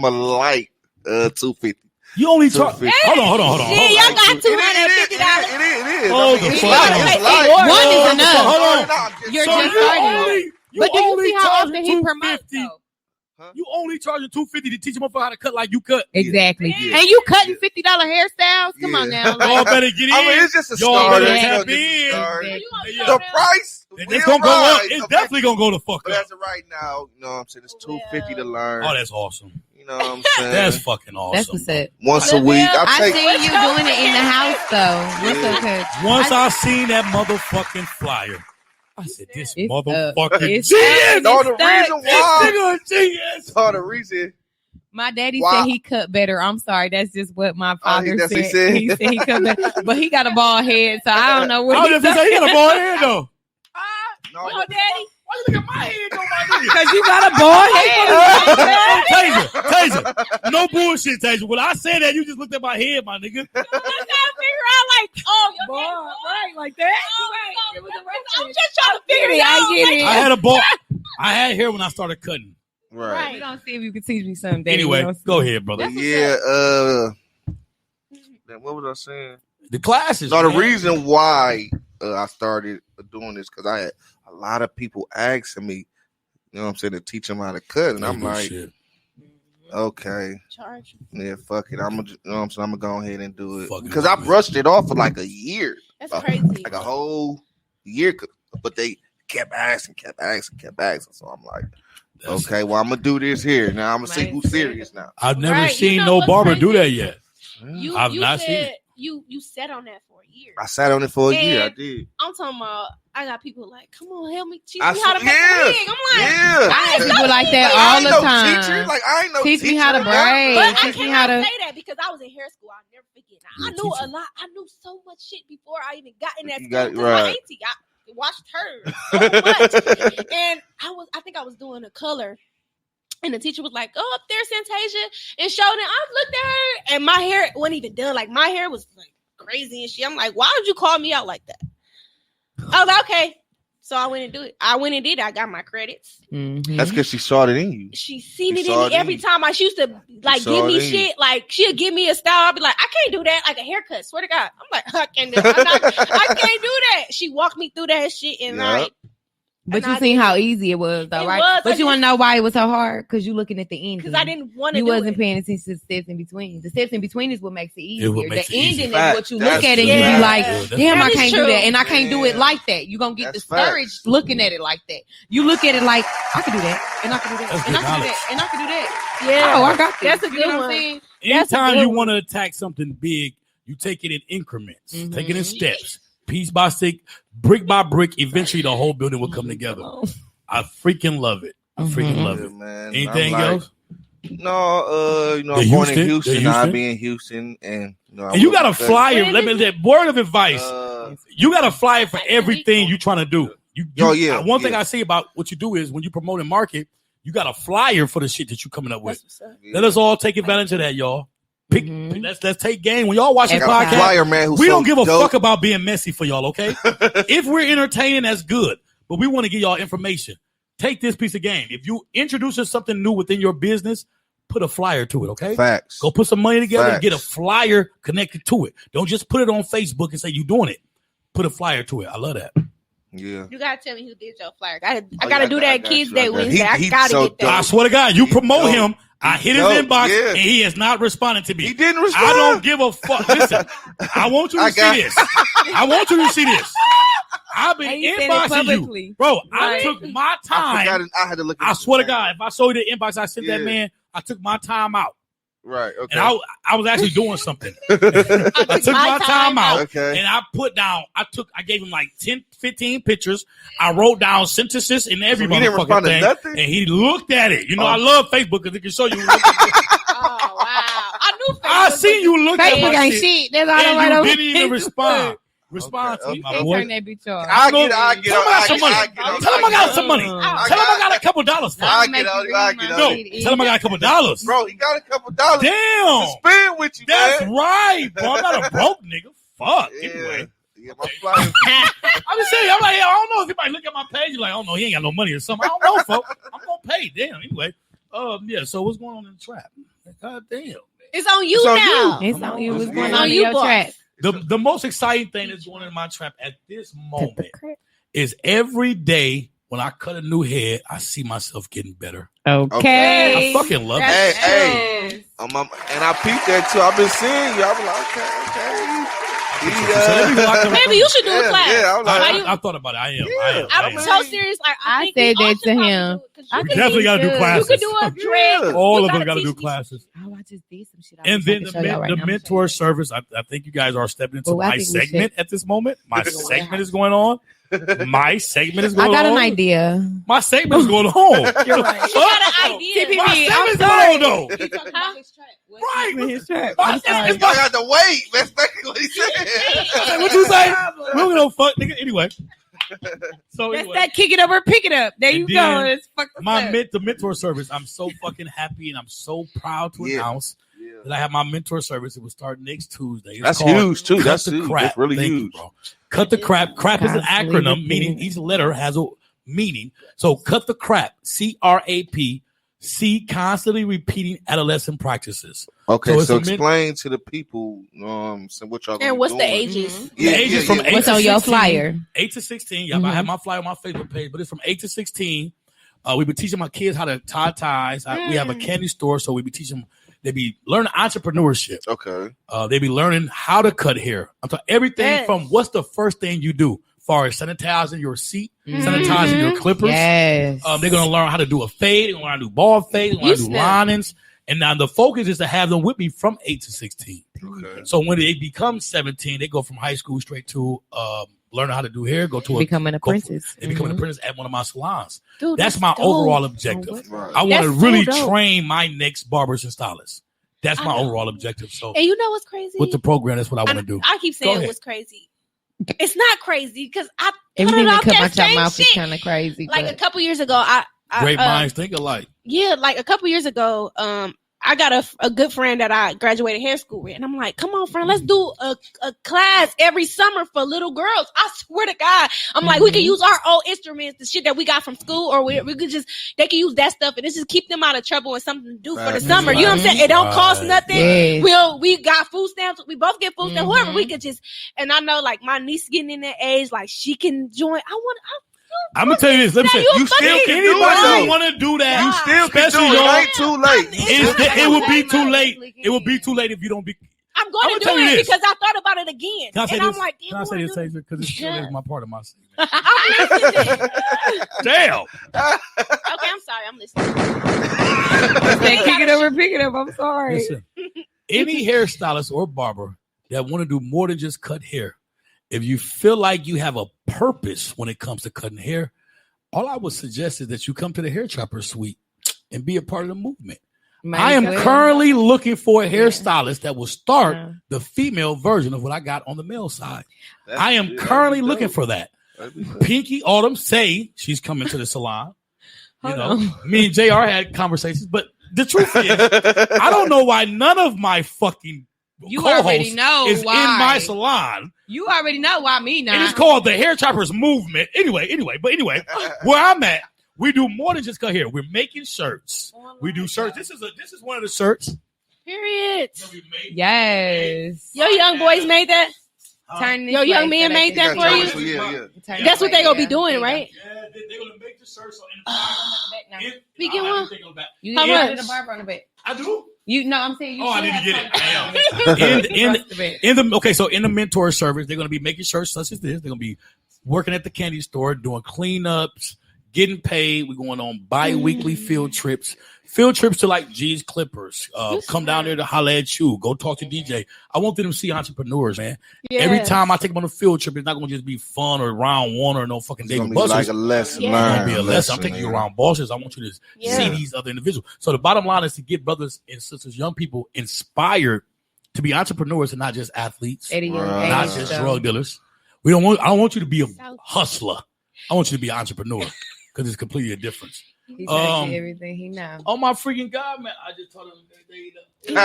My light $250. You only charge. Hold on. Yeah, y'all got $250. It is. Hold the fuck One is enough. Hold on. You're So just starting. you But do you only see how charging often he promotes, $250. though? You only charging $250 to teach them how to cut like you cut. Exactly. Yeah. And you cutting $50 hairstyles? Come on now. Y'all better get in. I mean, it's just a Y'all start. better It's tap just a in. start. Yeah. The price It's gonna go up. It's definitely gonna go to fuck But up. as of right now, you know what I'm saying? It's $250 to learn. Oh, that's awesome. You know what I'm saying? That's fucking awesome. That's what's up. Once a week. I see you doing it in the house, though. What's up, Once I seen that motherfucking flyer, I said, "This It's motherfucking It's genius! No, the reason This why. nigga a genius!" So the reason. My daddy Wow. said he cut better. I'm sorry, that's just what my father that's what said. he said? He cut better, but he got a bald head, so I don't know what I was just saying, he got a bald head though. No, Oh, daddy. Why you look at my head, though, my nigga? because you got a bald head. Taser. No bullshit, Taser. When I said that, you just looked at my head, my nigga. I'm trying to figure out, like, oh, your daddy bald. right, like that. Oh, it was I'm just trying to figure it out. I get it. I had a ball. I had hair when I started cutting. right. We're gonna see if you can teach me something, daddy. Anyway, We gonna see. go ahead, brother. That's Yeah, then what was I saying? The classes. No, the man. reason why I started doing this because I had a lot of people asking me, you know what I'm saying, to teach them how to cut. And I'm Good like, shit. okay, Charge. yeah, fuck it. I'm gonna, you know what I'm saying, I'm gonna go ahead and do it Fuck it because up, I man. brushed it off for like a year, That's like, crazy. like a whole year. But they kept asking. So I'm like, That's- okay, well, I'm gonna do this here now. I'm gonna see who's serious now. I've never Right, seen you know no what's barber crazy? do that yet. You, I've you not said seen it. you sat on that for a year. I sat on it for a year. I And- did. I'm talking about. I got people like, come on, help me teach I me how to saw- make yeah, a wig. I'm like, Yeah. I have people like that I all ain't the no time. teacher. Like I ain't no Teach me teacher. how to braid. but I Teach me how cannot to. say that because I was in hair school. I'll never forget. You're I a knew teacher. a lot. I knew so much shit before I even got in that You school. got- 'Cause my right. auntie, I watched her so much, and I think I was doing a color. And the teacher was like, "Go up there, Santasia," and showed it. I looked at her, and my hair wasn't even done. Like my hair was like crazy and shit. I'm like, "Why would you call me out like that?" I was like, "Okay." So I went and do it. I went and did it. I got my credits. Mhm. That's because she saw it in you. She seen You it in saw me it every in you. time. She used to like saw give it me in you. shit. Like she'll give me a style. I'll be like, I can't do that. Like a haircut. Swear to God. I'm like, I can't do that. I can't do that. She walked me through that shit and Yup. like. But and you I seen did how it. easy it was, though, It right? was. But I you want to just- know why it was so hard? Because you looking at the ending. Because I didn't want to You do wasn't it. paying attention to the steps in between. The steps in between is what makes it easier. what makes The it easy. ending Fact. is what you That's look at and you true. be Yeah. like, That's damn, That I is can't true. do that. And I can't do it Yeah. like that. You're going to get That's discouraged facts. looking at it like that. You look at it like, I can do that. And I can do that. That's And I good can do knowledge. that. And I can do that. Yeah. Oh, I got this. That's a You good know what I'm one. saying? That's a Anytime good you one. want to attack something big, you take it in increments, Mhm. take it in steps, piece by stick, brick by brick. Eventually, the whole building will come together. I freaking love it. I freaking Mhm. love Yeah, it. man. Anything I'm like, else? No, you know, The I'm born in Houston? Houston. The Now I Houston? be in Houston, and you know, And you got a to flyer. When Let me is that word of advice. You got a flyer for Like everything week? you're trying to do. Oh, yeah, One thing yeah. I see about what you do is when you promote and market, you got a flyer for the shit that you're coming up with. That's what's up. Let us all take advantage of that, y'all. Pick, Mhm. let's take game. When y'all watch this Every got a time. podcast, flyer, man. Who's we so don't give a dope. fuck about being messy for y'all, okay? If we're entertaining, that's good. But we want to give y'all information. Take this piece of game. If you introducing something new within your business, put a flyer to it, okay? Facts. Go put some money together and Facts. get a flyer connected to it. Don't just put it on Facebook and say you're doing it. Put a flyer to it. I love that. Yeah. You gotta tell me who did your flyer. I gotta do that Kids you. Day Wednesday. I gotta so get that. I swear to God, you promote him. I hit his inbox yeah. and he has not responded to me. He didn't respond. I don't give a fuck. Listen, I want you to see this. I want you to see this. I've been inboxing you, bro. I took my time. I had to look. I swear to God, if I saw you the inbox, I sent that man. I took my time out. Right. Okay. And I was actually doing something. I took my time out. Okay. And I put down. I gave him like 10, 15 pictures. I wrote down sentences and every motherfucking thing. And he looked at it. You know, I love Facebook because it can show you. Oh wow! I knew Facebook. I see you look at Facebook my ain't shit. shit. That's all And I you didn't even respond. Respond to me, my boy. Turn that bitch off. I get Tell him I got some money. Tell him I got a couple dollars for I him. get on. No, tell him I got a couple dollars. Bro, he got a couple dollars. Damn. To spend with you, That's man. right, bro. I'm not a broke nigga. Fuck. Yeah. Anyway. Yeah, my flyer. I'm just saying, I'm like, I don't know if anybody look at my page, like, I don't know, he ain't got no money or something. I don't know, folks. I'm gonna pay. Damn. Anyway. Yeah, so what's going on in the trap? God damn. It's on you now. It's on you. What's It's going on on in you, your boy. trap? The most exciting thing that's going on in my trap at this moment is every day when I cut a new head, I see myself getting better. Okay. I fucking love it. Hey. And I peeped that too. I've been seeing you. I was like, okay. Maybe you should do a class. Yeah, I was like, I thought about it. I am. I'm so serious. Like, I said think we all that to should him. probably We definitely got to do classes. You could do a dread. All of them got to do classes. Oh, I just did some shit. And then the mentor service. I think you guys are stepping into my segment at this moment. My segment is going on. My segment is going on. I got an idea. My segment is going on. You're right. You got an idea. My segment is going on, though. Right. I got to wait. That's basically what he said. What you say? We don't give no fuck, nigga. Anyway. So That's that kick it up or pick it up. There you go. It's the mentor service. I'm so fucking happy and I'm so proud to announce that I have my mentor service. It will start next Tuesday. That's huge too. That's the huge. crap. That's really Thank huge. You, bro. Cut the crap. Crap is an acronym, meaning each letter has a meaning. So cut the crap. CRAP. C, constantly repeating adolescent practices. Okay, so explain to the people so what y'all and what's doing. the ages? The ages from 8 what's to on 16, your flyer? 8 to 16. Yeah, I have my flyer on my Facebook page, but it's from 8 to 16. We've been teaching my kids how to tie ties. We have a candy store, so we be teaching them. They be learning entrepreneurship. Okay. They be learning how to cut hair. I'm talking everything from what's the first thing you do. Far as sanitizing your seat, sanitizing your clippers. Yes. They're going to learn how to do a fade. They're going to learn how to do ball fade. They're going to do linings. And now the focus is to have them with me from 8 to 16. Okay. So when they become 17, they go from high school straight to learn how to do hair, become an apprentice. They become an apprentice at one of my salons. Dude, that's my overall objective. I want to really train my next barbers and stylists. That's my overall objective. So, and you know what's crazy? With the program, that's what I want to do. I keep saying what's crazy. It's not crazy because I everything that come out your mouth shit. is kind of crazy. Like a couple years ago, great minds think alike. Yeah, like a couple years ago, I got a good friend that I graduated hair school with, and I'm like, "Come on, friend, let's do a class every summer for little girls." I swear to God, I'm like, we can use our old instruments, the shit that we got from school, or we could they can use that stuff, and this just keep them out of trouble and something to do for the summer. You know what I'm saying? It don't cost nothing. Yes. We got food stamps. We both get food stamps. Whoever we could just, and I know like my niece getting in that age, like she can join. I'm gonna tell you this. Let me say, you still can do anybody it. Want to do that? You still can do it. It ain't too late. It would be too late. It would be too late if you don't be. I'm going to do it because I thought about it again. And I'm like, can I say this, Taser? Because it still is my part of my segment. Damn. Okay, I'm sorry. I'm listening. Pick it up or pick it up. I'm sorry. Listen, any hairstylist or barber that want to do more than just cut hair, if you feel like you have a purpose when it comes to cutting hair, all I would suggest is that you come to the Hair Chopper Suite and be a part of the movement. I am currently looking for a hairstylist that will start the female version of what I got on the male side. I am currently looking for that. Pinky Autumn say she's coming to the salon. You know, me and JR had conversations, but the truth is, I don't know why none of my fucking you already know is why. In my salon. You already know why me now. And it's called the Hair Choppers Movement. Anyway, where I'm at, we do more than just cut hair. We're making shirts. We do shirts. This is one of the shirts. Period. Yes. Your young boys made that? Turn this Your way young man so made they that can for see you? Yeah. Turn That's this what they way, gonna be yeah. doing, There you right? Yeah, they're gonna make the shirt so in go. We get one? You How get much? the barber on the back. I do. You know, I'm saying you. Oh, I should need to have get it. something. Damn. Across the back. So in the mentor service, they're gonna be making shirts such as this. They're gonna be working at the candy store, doing cleanups, getting paid. We're going on bi-weekly field trips to like G's Clippers. Come down there to holler at you. Go talk to DJ. I want them to see entrepreneurs, man. Yes. Every time I take them on a field trip, it's not going to just be fun or round one or no fucking It's David gonna be like Buster's. a lesson Yeah. It's learned. gonna be a lesson. I'm taking you around bosses. I want you to see these other individuals. So the bottom line is to get brothers and sisters, young people, inspired to be entrepreneurs and not just athletes, At a young Right. age, not just though. drug dealers. I don't want you to be a hustler. I want you to be an entrepreneur because it's completely a difference. He's trying to get everything he knows. Oh my freaking God, man! I just told him they You said JR.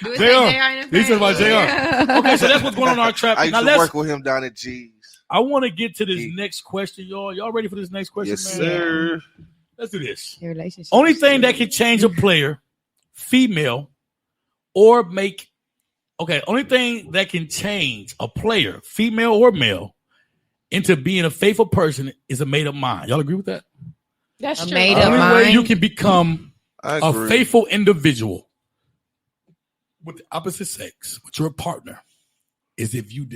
Do it JR. say JR in the He said about face. JR. Yeah. Okay, so that's what's going on in our trap. I used Now to let's. work with him down at G's. I want to get to this next question, y'all. Y'all ready for this next question, Yes, man? sir. Let's do this. Your relationship. Only thing that can change a player, female, or make. Okay, only thing that can change a player, female or male, into being a faithful person is a made up mind. Y'all agree with that? That's A true. made The up only mind. way you can become I a agree. faithful individual with the opposite sex, with your partner, is if you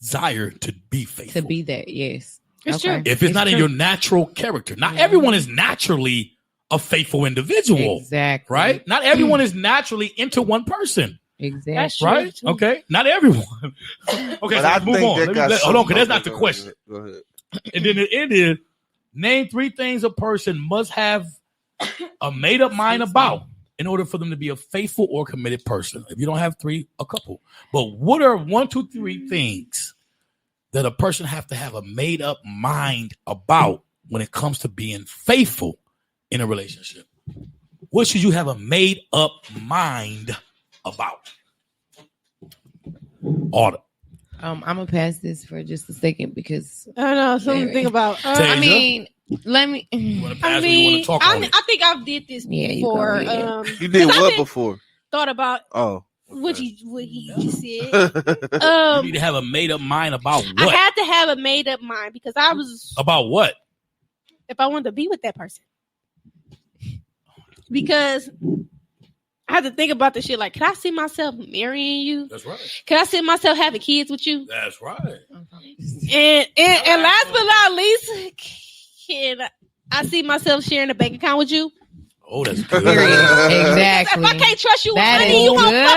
desire to be faithful. To be that, yes. It's true. If it's not in your natural character. Not everyone is naturally a faithful individual, Exactly. right? Not everyone is naturally into one person, Exactly. That's true. right? too. Okay, not everyone. Okay, But so I let's move think on. that got Hold on, because that's something- not the question. Go ahead. And then the end is name 3 things a person must have a made up mind about in order for them to be a faithful or committed person. If you don't have 3, a couple. But what are 1, 2, 3 things that a person have to have a made up mind about when it comes to being faithful in a relationship? What should you have a made up mind about? Order. I'm gonna pass this for just a second because I don't know. Something to think about. Tasia? I mean, let me. You want to pass I or you want mean, to talk on it? I think I've did this Yeah, you before. go ahead. You did 'cause I've what been- before? Thought about Oh. what he just said. You need to have a made up mind about I what? had to have a made up mind because I was About what? if I wanted to be with that person. Because I had to think about the shit. Like, can I see myself marrying you? That's right. Can I see myself having kids with you? That's right. And last but not least, can I see myself sharing a bank account with you? Oh, that's good. Period. If Exactly. I can't trust you with That money, is you gonna fuck me up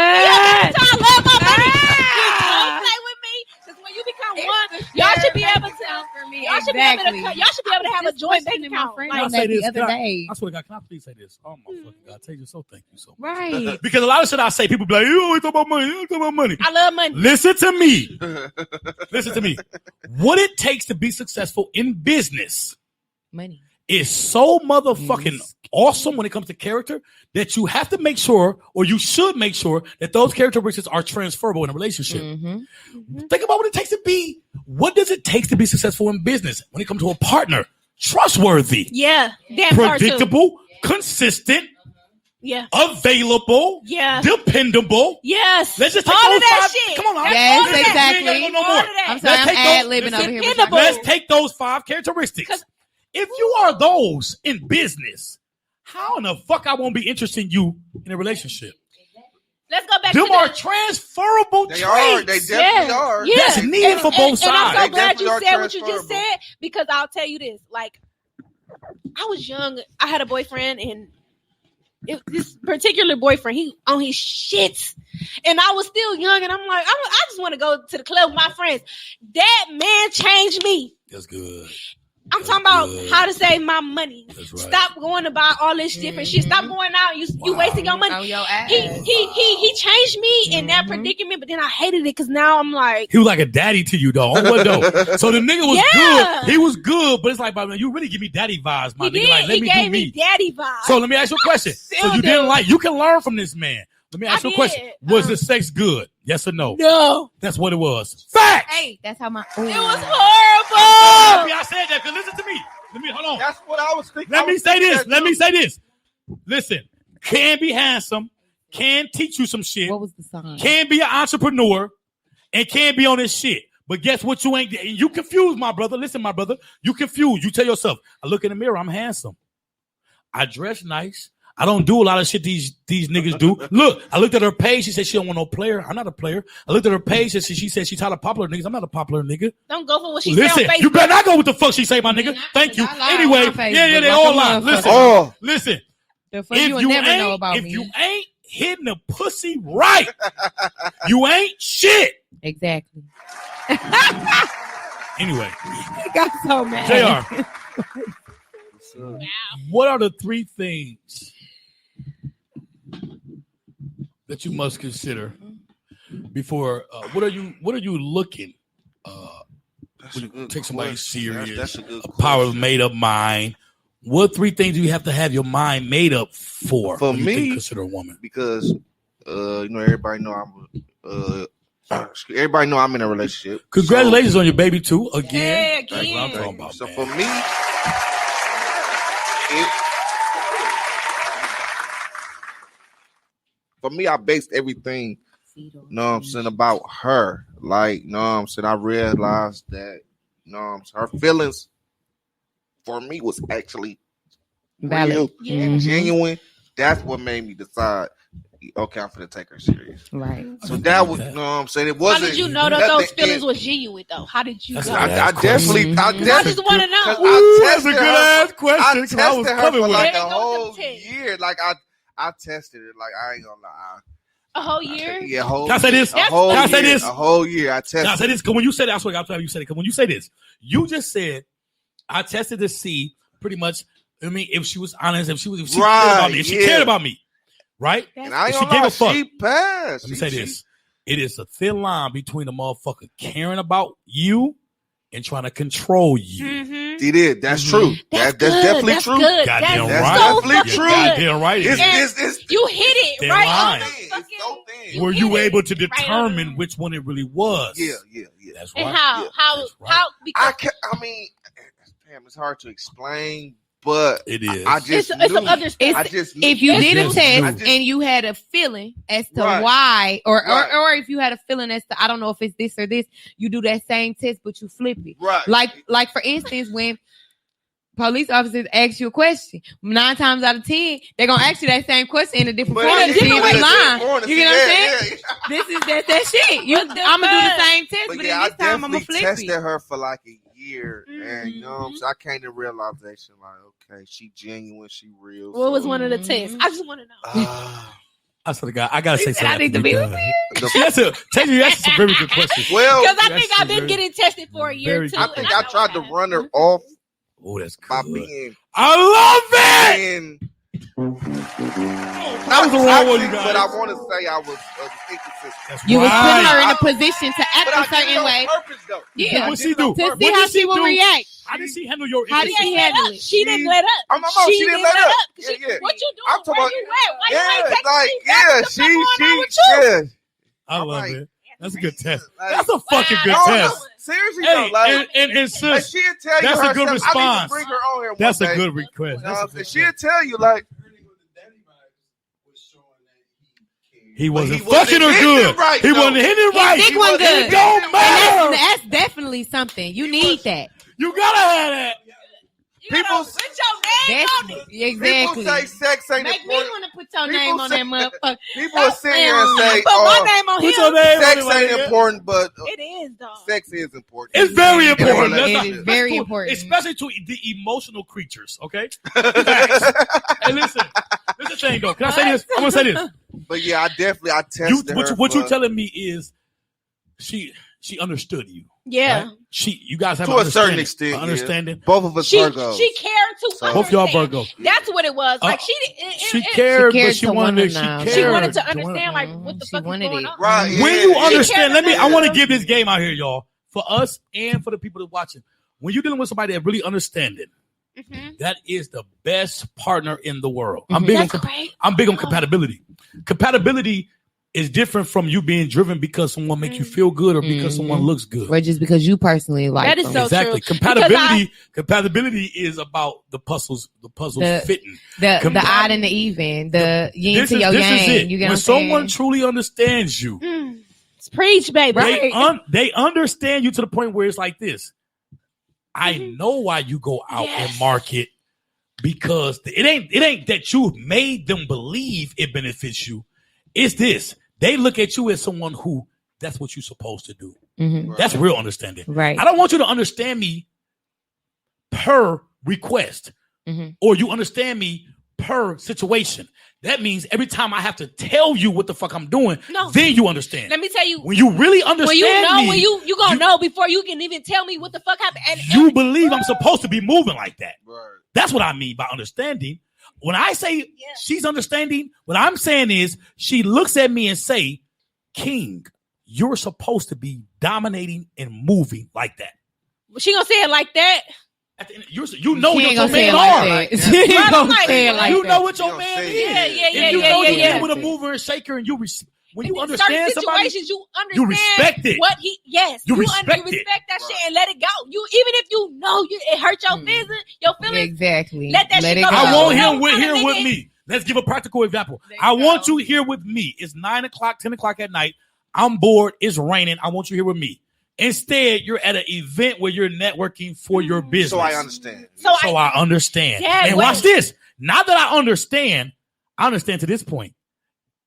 every time I love my money. Ah! Don't play with me. Because when you become one, y'all should be able to. Y'all should be able to. Y'all should be able to have a joint bank account. Friend Like, on that the Can other day. I swear to God, can I please say this? Oh, my fucking God. Tell you so. Thank you so much. Right. Because a lot of shit I say, people be like, you always talk about money. You always talk about money. I love money. Listen to me. Listen to me. What it takes to be successful in business Money. is so motherfucking awesome when it comes to character that you have to make sure, or you should make sure, that those characteristics are transferable in a relationship. Mm-hmm. Think about what it takes to be. What does it take to be successful in business when it comes to a partner? Trustworthy, Yeah, that part too. predictable, consistent, Yeah, available, yeah, dependable. yes. Let's just take all those of that 5. shit. Come on, now. Yes, All of that. exactly. We ain't gotta go no All more. of that. I'm sorry, Let's I'm take ad those- libbing let's over take- here. dependable. Let's take those 5 characteristics. 'Cause- If you are those in business, how in the fuck I won't be interested in you in a relationship? Let's go back Them to are the, transferable They traits. are. They definitely are. Yeah. That's needed for both And I'm sides. so They glad you definitely said are what you just transferable. said because I'll tell you this. Like, I was young. I had a boyfriend, and this particular boyfriend, he on his shits, and I was still young, and I'm like, I just want to go to the club with my friends. That man changed me. That's good. I'm That's talking about good. how to save my money. That's right. Stop going to buy all this different shit. Stop going out. You wasting your money. On your ass. He changed me in that predicament, but then I hated it because now I'm like, He was like a daddy to you, though. On what though? So the nigga was Yeah. good. He was good, but it's like, man, you really give me daddy vibes, my he nigga. did. Like, let He me gave do me me. daddy vibes. So let me ask you a question. So Still you do. didn't like? You can learn from this man. Let me ask I you a question. did. Was the sex good? Yes or no? No, That's what it was. Facts. Hey, that's how my. it was I'm horrible. happy I said that because listen to me. Let me hold on. That's what I was thinking. Let me say this. Let me say this. Listen, can be handsome, can teach you some shit, What was the sign? can be an entrepreneur, and can be on this shit. But guess what? You ain't. You confused, my brother. Listen, my brother. You confused. You tell yourself, I look in the mirror, I'm handsome. I dress nice. I don't do a lot of shit these niggas do. Look, I looked at her page. She said she don't want no player. I'm not a player. I looked at her page and she said she's tired of popular niggas. I'm not a popular nigga. Don't go for what she said on Facebook. You better not go with the fuck she say, my nigga. Thank you. Anyway, yeah, they all lie. Listen. You will never know about if me. you ain't hitting the pussy right, you ain't shit. Exactly. Anyway, He got so mad. JR, what are the 3 things that you must consider before? What are you looking? When you take somebody serious, That's a good power of made up mind. What 3 things do you have to have your mind made up for? For when you me, consider a woman, because everybody know I'm in a relationship. Congratulations on your baby too. Again, Yeah, that's what I'm again. talking about. So man. for me, I based everything, know what I'm saying, about her. Like, know what I'm saying, I realized that, her feelings for me was actually Valid. real, Yeah. genuine. That's what made me decide, okay, I'm gonna take her serious. Right. So that was, know what I'm saying, it How wasn't. did you know that nothing those feelings in- was genuine though? How did you That's know? a- I definitely, I just want to know. Ooh, that's a good ass question. I 'Cause I was tested her coming for with like it. a whole Go to the year. Like I tested it. Like I ain't gonna lie. A whole year? Yeah, a whole. Can I say this? A whole Can I say year, this? A whole year. I tested. Can I say this? Because when you said that, I swear, I'm you said it. Because when you say this, you just said I tested to see pretty much. I mean, if she was honest, if she cared about me, if she cared about me, right? And I If ain't she gonna lie, gave a fuck. she passed. Let me say this: it is a thin line between a motherfucker caring about you and trying to control you. Mm-hmm. She did. That's true. That's definitely That's true. good. Goddamn That's right. so Definitely fucking true. good. Goddamn right. it is. It's You hit it Damn right right. on the It's fucking. so thin. Were you hit it able to right on determine the- which one it really was? Yeah. That's right. And how? Yeah, that's right. Because I mean, damn, it's hard to explain, but It is. I just it's some knew. other stuff. I just knew. If you It's did a just test new. and you had a feeling as to Right. why, or Right. if you had a feeling as to I don't know if it's this or this, you do that same test, but you flip it. Right. Like for instance, when police officers ask you a question, 9 times out of 10, they're gonna ask you that same question in a different But form in to a see if different you way. lying. Different You get what I'm saying? yeah. This is that shit. I'm gonna do the same test, But but yeah, then I this time I'm gonna definitely flip tested it. her for like a year, and you know what I'm Mhm. saying, I came to realization like, okay, she genuine, she real. What was so- one of the tests? I just want to know. I swear to God, I gotta say said I something. need to be That's a very good question. Well, Because I that's think I've been very- getting tested for a year very too. good. I think I tried to run her off Oh, that's by good. being I love it. being That was the wrong one, you toxic, guys. but I want to say I was inconsistent. That's You was putting her right. in a position to act But a I did it certain on way. purpose, though. Yeah. What'd she do? To What see how did she will do? react. How did she handle your? How did she handle it? She didn't let up. I'm she didn't let up. Yeah, yeah. What you doing? I'm talking Where about- you at? Why you Yeah, ain't texting like, me back? yeah, What the fuck going on with you? yeah. I I'm love like, it. That's a good test. like- That's a fucking good Wow. test. Seriously, Hey, though, like, and like sis, she'll tell you that's a good herself. I need response. to bring her on here one that's day. a good request. You know That's what a I'm saying? good She'll test. tell you, like, He wasn't he wasn't fucking her hitting good. it right, He though. wasn't hitting it right. His dick wasn't good. It don't matter. And that's definitely something. You need that. You gotta have that. People- put your name on it. Exactly. people say sex ain't Make me important. want to put your People name on say- that motherfucker. People will sit here and say, Put my oh, name on Put your him. name on sex it, my ain't nigga. important, but It is, dog. sex is important. It's very In a important. That's relationship. It is not- very that's important. especially to the emotional creatures. Okay. Hey, listen. This is the thing, though. Can I say this? I'm gonna say this. But yeah, I tested her. What you for- telling me is she understood you. Yeah. Right? You guys have To an a certain understanding. extent, An yeah. understanding. Both of us She Virgos. cared to So- Both y'all understand. Virgo. That's what it was. Like She cared, She cared but she to wanted. She wanna know. cared. She wanted to She wanted- understand, like, what the She fuck is wanted going it. on. Right. Yeah, When you yeah. understand, cared I want to about give this game out here, y'all, for us and for the people that watching. When you're dealing with somebody that really understands it, Mhm. that is the best partner in the world. I'm big That's on great. I'm big on compatibility. Compatibility is different from you being driven because someone makes you feel good or because someone looks good. Or just because you personally like That is them. so Exactly. true. Compatibility is about the puzzles fitting. The odd and the even, the yin to your yang. You get when someone truly understands you, It's preach, baby. they understand you to the point where it's like this. I know why you go out and market, because it ain't that you made them believe it benefits you. It's this. They look at you as someone who that's what you're supposed to do. Mm-hmm. That's real understanding. Right. I don't want you to understand me per request, or you understand me per situation. That means every time I have to tell you what the fuck I'm doing, then you understand. Let me tell you. When you really understand when you gonna know before you can even tell me what the fuck happened. And you believe I'm supposed to be moving like that. Right. That's what I mean by understanding. When I say she's understanding, what I'm saying is she looks at me and say, King, you're supposed to be dominating and moving like that. She gonna say it like that. At the end, you know what your man like are. She ain't gonna say it like You that. know what your man is. Yeah. If you know you deal with a mover and shaker, and when you understand certain somebody, situations, you understand you respect it. What he You respect that shit and let it go. You even if you know it hurt your feelings, Exactly. Let that shit go. I want him with here with me. Let's give a practical example. I want you here with me. It's 9 o'clock, 10 o'clock at night. I'm bored. It's raining. I want you here with me. Instead, you're at an event where you're networking for your business. So I understand. So I understand. Yeah, and watch this. Now that I understand to this point.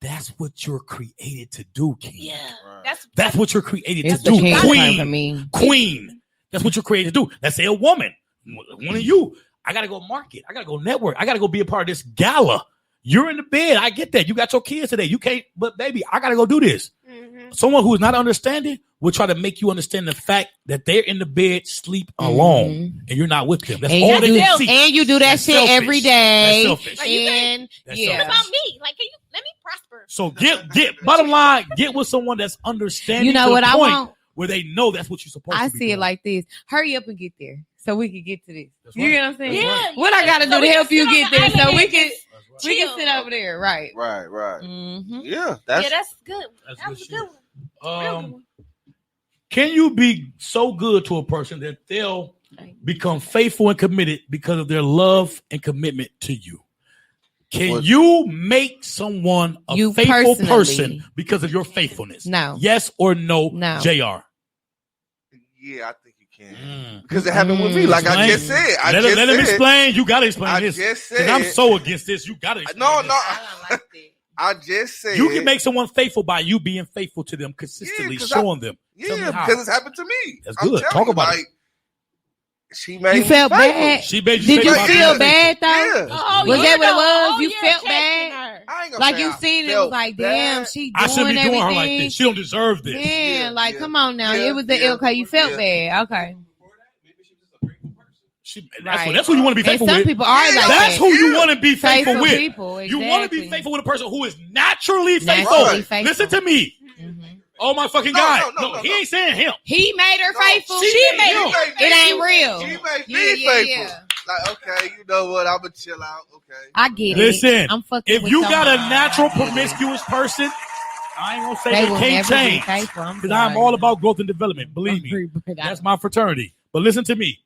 That's what you're created to do, King. Yeah. That's what you're created It's to do, Queen. Queen. That's what you're created to do. Let's say a woman, one of you. I gotta go market. I gotta go network. I gotta go be a part of this gala. You're in the bed. I get that. You got your kids today. You can't. But baby, I gotta go do this. Someone who is not understanding will try to make you understand the fact that they're in the bed, sleep alone, and you're not with them. That's all they can see. And you do that shit every day. That's selfish. And what about me? Like, can you let me prosper? So get bottom line, get with someone that's understanding. You know to what the I point want? Where they know that's what you're supposed to I be see doing. it like this. Hurry up and get there so we can get to this. That's You right. get what I'm saying? Yeah. What I gotta do to help you get there so we can chill. sit over there. Right. Right. Mm-hmm. Yeah. That's good. That's That was a good good shit. one. Real good one. Can you be so good to a person that they'll become faithful and committed because of their love and commitment to you? Can you make someone a faithful person because of your faithfulness? No. Yes or no, No. JR? Yeah, I think you can. Because it happened with me. Like I just said. Let him explain. You got to explain I this. just 'Cause said. I'm so against this. You got to explain No. this. I just said. You can make someone faithful by you being faithful to them, consistently showing them. Tell me Yeah, how. because it's happened to me. That's I'm good. telling Talk you, about it. like, she made You me felt faithful. bad? She made you Did you faithful. feel bad though? Yeah. Was that what it was? You felt checking bad? her. I ain't gonna Like say you I seen it was felt like, damn, bad. she doing I shouldn't be doing her like everything. this. She don't deserve this. Yeah, like yeah. come on now. Yeah, It was the yeah, okay, you felt yeah. bad. Okay. That's who you want to be And faithful some with. people are like That's that. who you want to be faithful Faithful with. people, You want to be exactly. faithful with a person who is naturally faithful. Naturally faithful. Listen to me. Mhm. Oh my fucking No, God. no, He ain't saying him. He made her No, faithful. she made him. him. It ain't real. She made me Yeah, faithful. yeah. Like, okay, you know what? I'm gonna chill out. Okay. I get Listen, it. I'm fucking if with you got a someone. natural promiscuous person, I ain't gonna say They they will can't never be change. faithful. I'm Because I'm sorry. all about growth and development. Believe me. That's my fraternity. But listen to me.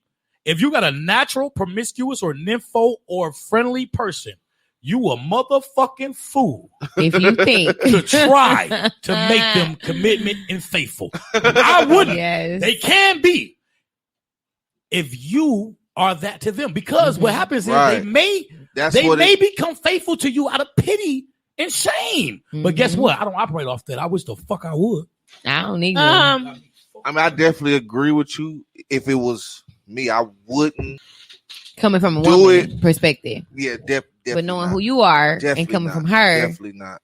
If you got a natural, promiscuous, or nympho or friendly person, you a motherfucking fool If you think to try to make them commitment and faithful. I wouldn't. Yes. They can be if you are that to them. Because what happens is Right. they may That's they what may it, become faithful to you out of pity and shame. But guess what? I don't operate off that. I wish the fuck I would. I don't need I mean, I definitely agree with you. If it was me, I wouldn't. coming from a Do woman perspective. Yeah, definitely. But knowing not. who you are Definitely and coming not. from her, Definitely not.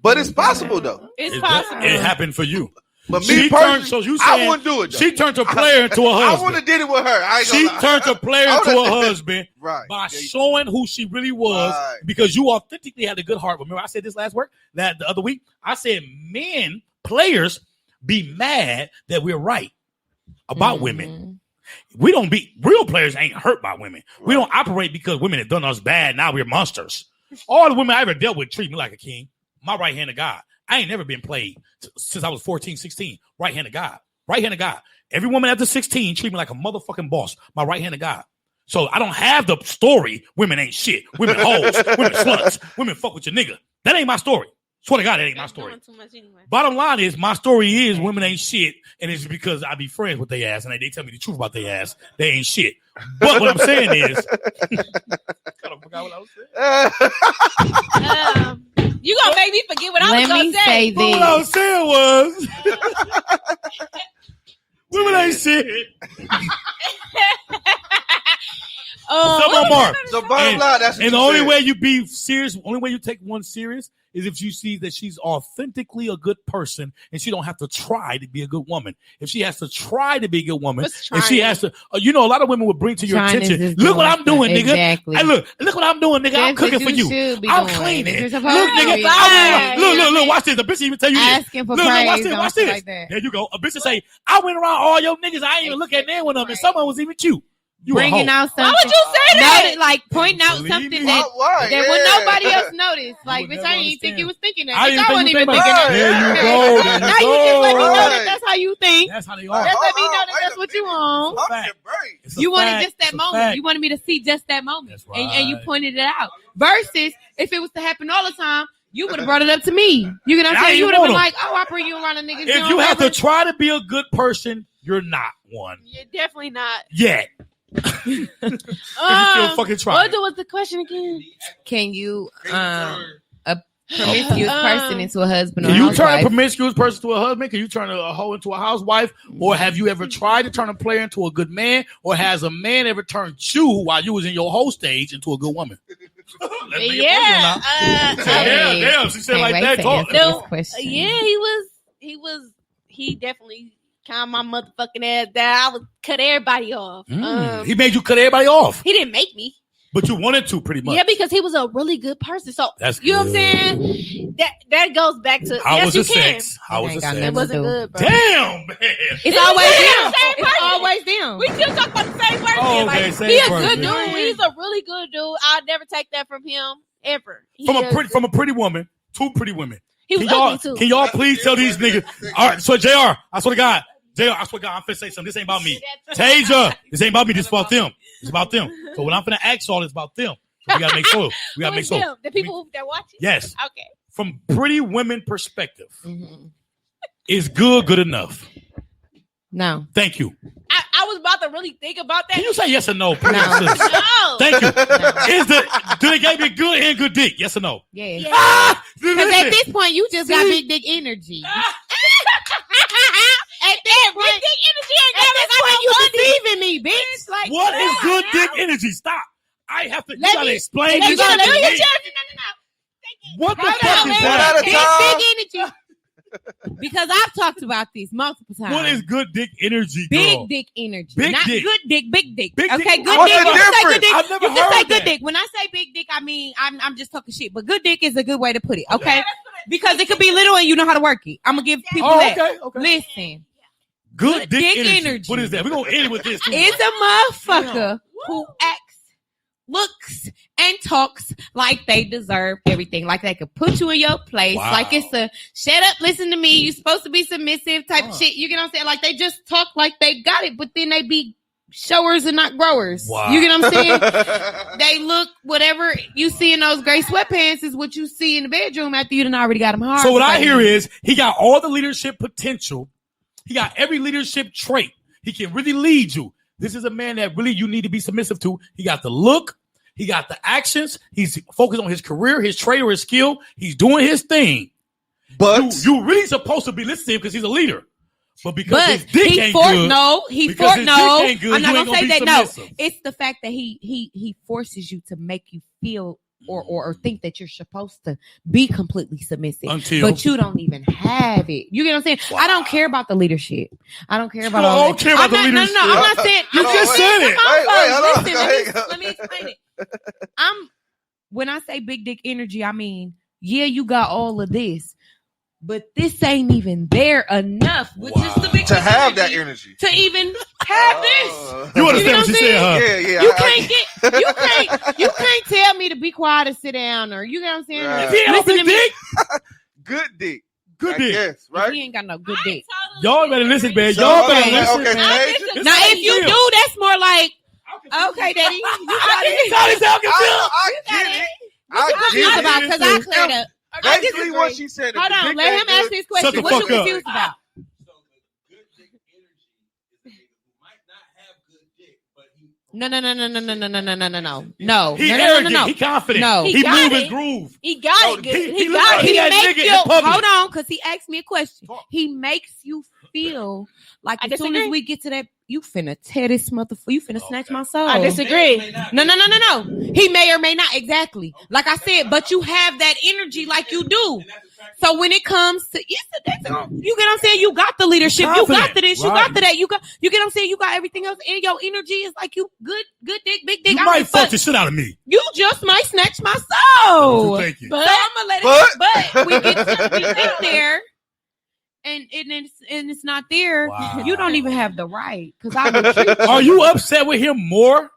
But it's possible though. It's possible. It happened for you. But She me turned, personally, so you I saying wouldn't do it. Though. she turned a player into a I would husband. have did it with her. I ain't She gonna lie. turned a player I into a would've- husband Right. by Yeah, showing who she really was Right. because you authentically had a good heart. Remember, I said this last work that the other week. I said men, players, be mad that we're right about women. We don't be real players ain't hurt by women. We don't operate because women have done us bad. Now we're monsters. All the women I ever dealt with treat me like a king. My right hand of God. I ain't never been played since I was 14, 16. Right-handed guy. Right-handed guy. Every woman after 16 treat me like a motherfucking boss. My right-handed guy. So I don't have the story, women ain't shit. Women hoes. Women sluts. Women fuck with your nigga. That ain't my story. Swear to God, that ain't my story. Too much anyway. Bottom line is, my story is women ain't shit, and it's because I be friends with their ass, and they tell me the truth about their ass. They ain't shit. But what I'm saying is, I forgot what I was saying. You gonna make me forget what I was Let gonna me say. say But what I was saying was, women ain't shit. Some of them are. So bottom line, that's what And you the only said. way you be serious, only way you take one serious is if you see that she's authentically a good person and she don't have to try to be a good woman. If she has to try to be a good woman, What's if she has to, a lot of women would bring to your Trying is attention, just look what I'm doing, nigga. Exactly. Hey, look what I'm doing, nigga. I'm That's what cooking for you. should be I'm doing. cleaning. You're Look, supposed nigga. to be. Look, watch this. The bitch even tell you this. Asking for Look, praise. watch this, Don't watch shit this. like that. There you go. A bitch will say, I went around all your niggas. I ain't even look at none of them, and someone was even cute. You Bringing a hoe. out something. Why would you say that? Notice, like pointing out Believe something me. that Yeah. when nobody else noticed. Like, would bitch, never I didn't even think understand. you was thinking that. I Bitch, didn't I think wasn't you even think thinking about that. it. There you go. There Now you you just let me know Right. that that's how you think. That's how they are. Just let me know Hold that on, that's what you want. I'm Fact. your brain. It's a You wanted fact. just that It's a moment. fact. You wanted me to see just that moment. That's And you right. pointed it out. Versus, if it was to happen all the time, you would have brought it up to me. You get what I'm I saying? You ain't would have been want 'em. like, oh, I bring you around a nigga. If you have to try to be a good person, you're not one You're definitely not. yet. You still fucking trying. What was the question again? Can you a promiscuous person into a husband or Can you turn a housewife? promiscuous person to a husband? Can you turn a hoe into a housewife? Or have you ever tried to turn a player into a good man? Or has a man ever turned you, while you was in your whole stage, into a good woman? Let's make it Yeah. personal now. Damn, she said Can't like wait that. to Talk. answer No, this question. yeah, he definitely calmed my motherfucking ass down. I would cut everybody off. He made you cut everybody off, He didn't make me. but you wanted to pretty much. Yeah, because he was a really good person. So That's you know what I'm good. saying? That goes back to How yes, was you the can. sex? How was the Ain't got sex? It nothing wasn't do. good, bro. Damn, man. It's always Yeah, them. same It's person. always them. We still talk about the same person. Oh, okay, like, same he a person. good dude. He's a really good dude. I'll never take that from him ever. From a pretty woman, two pretty women. He was Can y'all, ugly too. can y'all please tell these niggas? All right, so JR, I swear to God, I'm finna say something. This ain't about me. Tasia, this ain't about me. This is about them. It's about them. So when I'm finna ask y'all, it's about them. So we gotta make sure. We gotta Who make is sure. them? The people that watch it? Yes. Okay. From pretty women perspective, Mhm. is good enough? No. Thank you. I was about to really think about that. Can you say yes or no, please? No. sis? No. Thank you. No. Do they give me good and good dick? Yes or no? Yeah. Yeah. Ah, Because at listen. this point, you just got See? big dick energy. At this point, big dick energy ain't At never this point, got you no money. deceiving me, bitch. Like, What is yeah, good now. dick energy? Stop. I have to. You Let gotta me- explain let this me shit go, to let me. me What the Hold fuck on, is man. One at a Big time. dick energy. Because I've talked about this multiple times. What is good dick energy, big girl? dick energy? Big Not dick. good dick, big dick. Big dick. Okay, good What's dick. the You can say difference? good dick. I've never You can say heard good that. dick. When I say big dick, I mean I'm just talking shit. But good dick is a good way to put it. Okay, because it could be little and you know how to work it. I'm gonna give people Oh, that. okay. Listen, Good dick, dick energy. energy. What is that? We're gonna end it with this. too. it's a motherfucker who acts, looks, and talks like they deserve everything. Like they could put you in your place. Wow. Like it's a shut up, listen to me. You're supposed to be submissive type of shit. You get what I'm saying? Like they just talk like they got it, but then they be showers and not growers. Wow. You get what I'm saying? They look, whatever you see in those gray sweatpants is what you see in the bedroom after you done already got them hard. So what I hear is he got all the leadership potential. He got every leadership trait. He can really lead you. This is a man that really you need to be submissive to. He got the look. He got the actions. He's focused on his career, his trade, or his skill. He's doing his thing. But You really supposed to be listening to him because he's a leader. But because but his dick he ain't forced good. no, he Because forced his no. dick ain't good, I'm not you ain't gonna say gonna that. be No, submissive. it's the fact that he forces you to make you feel or think that you're supposed to be completely submissive, Until but you don't even have it. You get what I'm saying? Wow. I don't care about the leadership. I don't care about You all don't that. care about I'm the not, leadership. No, I'm not saying. You I'm just not said saying- it. Come on, Wait, folks. hold on. Listen, Go ahead. let me explain it. When I say big dick energy, I mean, yeah, you got all of this, but this ain't even there enough, which is the big to dick have that energy, energy. to even have this. You You understand know what you what I'm said, huh? Yeah. You can't you can't tell me to be quiet or sit down or you know what I'm saying? Right. If he ain't Listen big to me. dick, Good dick. Good dick. Yes, right? He ain't got no good dick. Y'all better listen, man. So, Y'all better listen. okay, man. Tasia. Now, if you do, that's more like, okay, daddy. You got it. I get it. I Confused get about it. because I cleared up. Basically, what she said. Hold on, let him ask his Shut question. the What you fuck up. confused about? So the good dick energy is a nigga who might not have good dick, but he. No. He arrogant. He confident. No. He got move it. and groove. He got it good. He He look got like it. he that makes nigga you, in public. hold on, because he asked me a question. He makes you feel like I as soon as disagree. we get to that, you finna tear this motherfucker. You finna snatch my soul. I disagree. No. He may or may not. Exactly. Like I said, but you have that energy like you do. So when it comes to, you get what I'm saying? You got the leadership. You got the this. You Right. got the that. You get what I'm saying? You got everything else. And your energy is like you good dick, big dick. You I don't might give a fuck fuck. the shit out of me. You just might snatch my soul. Thank you. So I'm gonna let it. But we get there, and it's not there. Wow. You don't even have the right because I would treat Are you upset with him more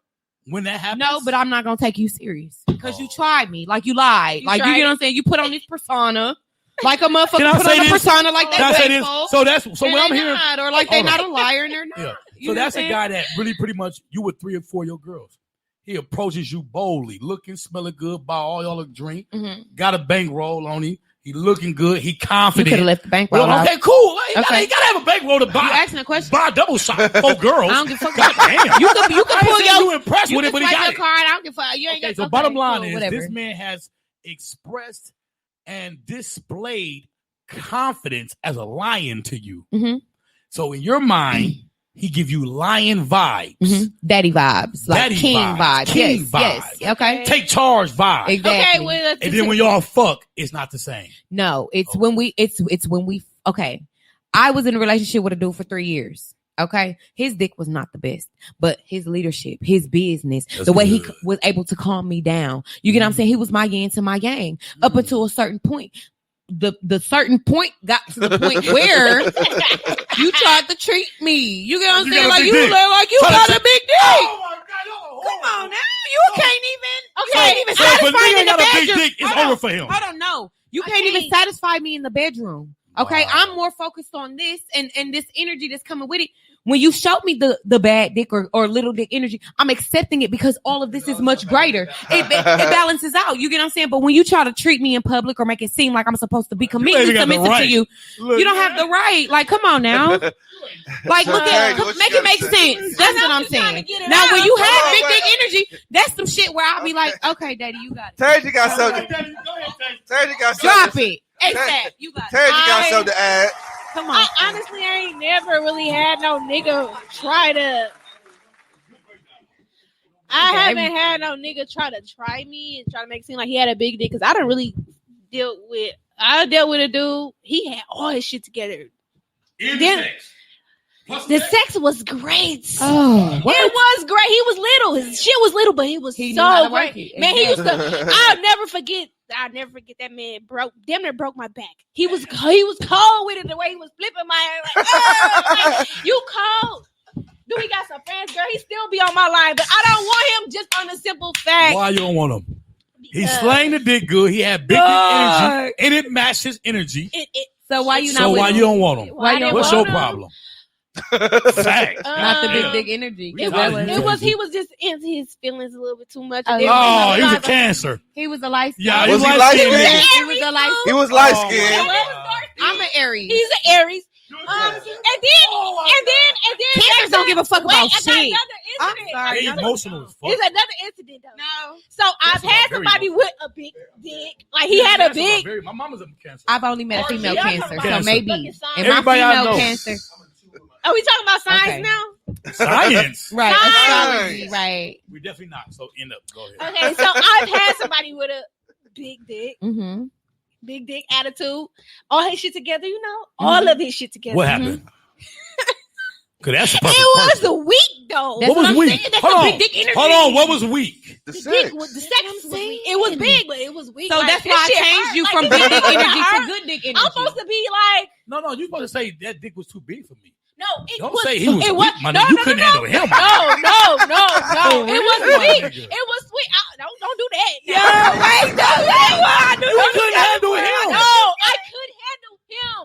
when that happens? No, but I'm not gonna take you serious because you tried me. Like you lied. Like you tried get what I'm saying. You put on this persona, like a motherfucker Can I put say on a this? persona like Can I they say this? faithful. So and what I'm they hearing. not, or like they Hold not on. a liar and they're not. Yeah. You So know that's what a I'm guy that really pretty much you with 3 or 4 of your girls. He approaches you boldly, looking, smelling good, buy all y'all a drink, saying? got a bankroll on him. He looking good. He You confident. could have left the bankroll Well, out. okay, cool. He Okay. gotta have a bankroll to You buy. asking a question? Buy a double shot. 4 girls. I don't give a fuck. God damn. You could I ain't pull saying your. you impressed You with it, can but he swipe got your it. card. I don't give a fuck. You ain't Okay, got. so bottom line cool, is whatever. this man has expressed and displayed confidence as a lion to you. Mhm. So in your mind, he give you lion vibes, Daddy vibes, like Daddy king vibes, vibes. king Yes. vibes. Okay. take charge vibes. Exactly. Okay, And then when y'all fuck, it's not the same. No, it's when we it's when we okay. I was in a relationship with a dude for 3 years. Okay. His dick was not the best, but his leadership, his business, the way he was able to calm me down. You get what I'm saying? He was my yin to my yang up until a certain point. The certain point got to the point where you tried to treat me. You get what I'm You saying? got a Like big you dick. look like you Tell got us- a big dick. Oh my God, Come on now. You can't even So if a satisfy me nigga in the got a big bedroom. dick, it's Hold on. over for him. Hold on, no. You I can't even can't. satisfy me in the bedroom. Okay, Wow. I'm more focused on this and this energy that's coming with it. When you showed me the bad dick or little dick energy, I'm accepting it because all of this is much greater. It balances out. You get what I'm saying? But when you try to treat me in public or make it seem like I'm supposed to be completely got the submissive right. to you, you don't have the right. Like, come on now. Like, look Hey, at what you make it gotta make say? sense. That's what I'm saying. get it Now, when out. you have Come big on, dick man. energy, that's some shit where I'll be like, okay, daddy, you got it. Tasia got something. Tasia got something. Drop it. ASAP. You got it. Tasia got I- something to add. Come on. Honestly, I ain't never really had no nigga try to. I Okay. haven't had no nigga try to try me and try to make it seem like he had a big dick because I don't really deal with. I dealt with a dude. He had all his shit together. Then- The sex was great. Oh, It was great. He was little. His shit was little, but he was He knew how so to work great. it. Man, he used to. Exactly. I'll never forget that man damn near broke my back. He was cold with it the way he was flipping my ass. Like, oh, like, you cold. Dude, he got some fans, girl. He still be on my line, but I don't want him just on the simple fact. Why you don't want him? He because slaying the dick good. He had big dick energy, and it matched his energy. So why you not So with why him? you don't want him? Why you don't What's want your him? problem? Fact. Not the big Uh, dick energy. It It was he was just into his feelings a little bit too much. Oh, And then Oh, he was a realized- cancer. He was a light. Yeah, Was he light light skinned. skinned? He was a light. He was light Oh, skinned. my I'm an Aries. He's an Aries. God. And then Cancers don't give a fuck about I got shit. another I'm incident. sorry. He emotional as fuck. It's another incident though. No, So I've had very somebody low. with a big dick. Like he had a Cancer, big. very- My mama's a cancer. I've only met a female y'all cancer, talking so about maybe. fucking signs. And my Everybody I female know. cancer, Are we talking about signs Okay. now? Science. right? Astrology, Nice. right? We definitely not. So end up. Go ahead. Okay, so I've had somebody with a big dick, Mm-hmm. big dick attitude, all his shit together. You know, all of his shit together. What happened? Cause that's a It perfect was person. a week though. That's What was I'm weak? saying. That's Hold a on. big dick energy. Hold on. What was weak? The The sex. dick was the sex was weak. It was big, but it was weak. So Like, that's this why I shit changed hurt. you Like, from this big shit dick energy hurt. to good dick energy. I'm supposed to be like, No, you're supposed to say that dick was too big for me. no, it Don't was. say he was it weak, was. my No, nigga. You no, couldn't no, handle him. No. It was really? weak. My nigga. It was sweet. Don't do that. Yeah, wait, don't do that. You couldn't handle him. No, I could handle him.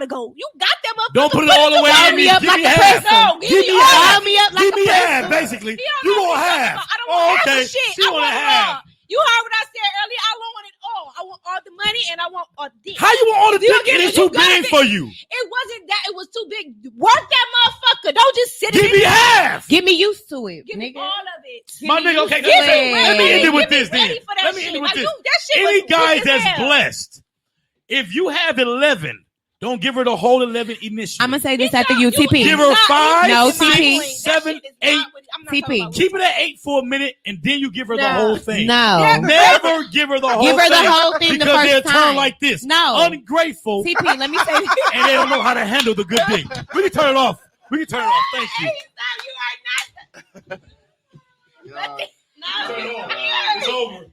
gotta go. You got that motherfucker. Don't put it all the way Hold in me me. up Give like me a half. pretzel. Give me Hold half. me up like Give a me half, pretzel. basically. He don't You know want what he's talking half. about. I don't Oh, want half okay. of shit. She I want want it half. all. You heard what I said earlier. I don't want it all. I want all the money and I want all the dick. How you want all the You dick get and it. it's too You got big it. for you? It wasn't that. It was too big. Work that motherfucker. Don't just sit Give in me it. half. Get me used to it, Give me nigga. all of it. My nigga, okay, Give me let me end it with this ready then. for that Let me shit. end it with Like, this. that shit Any was guy weak as that's hell. blessed, if you have 11, don't give her the whole 11 initially. I'm gonna say this It's after not- you, you TP. Give her not 5, No, listening to my TP. point. That 7, shit is 8. not what- I'm not TP. talking about Keep it at 8 for a minute, and then you give her the Nah. whole thing. No. Never give her the whole thing. Give her the whole thing the because first they'll time. turn like this. No. Ungrateful, TP, let me say this. and they don't know how to handle the good dick. We can turn it off. We can turn it off. Thank you. You are not. Yeah. It's over.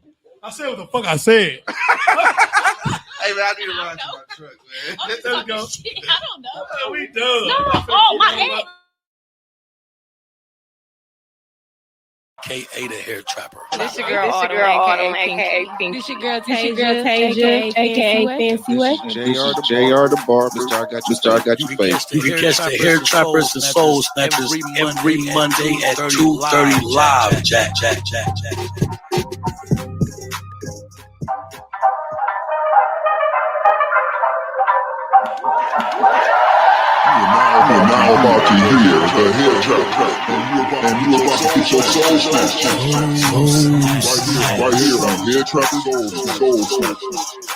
I said what the fuck I said. Hey man, I need to run to my truck, man. I'm There we go. talking shit. I don't know. Yeah, we done. No. Oh, my ex. K.A. the hair trapper. This your girl Autumn, aka Pink. This your girl Tasia, aka Fancy Way. JR the barber. I got you face. You can catch the hair trappers and soul snatchers every Monday at 2:30 live. Jack. You're now about to hear the hair trap, and you're about to get your soul snatched. Right here on Hair Trap Soul Snatchers.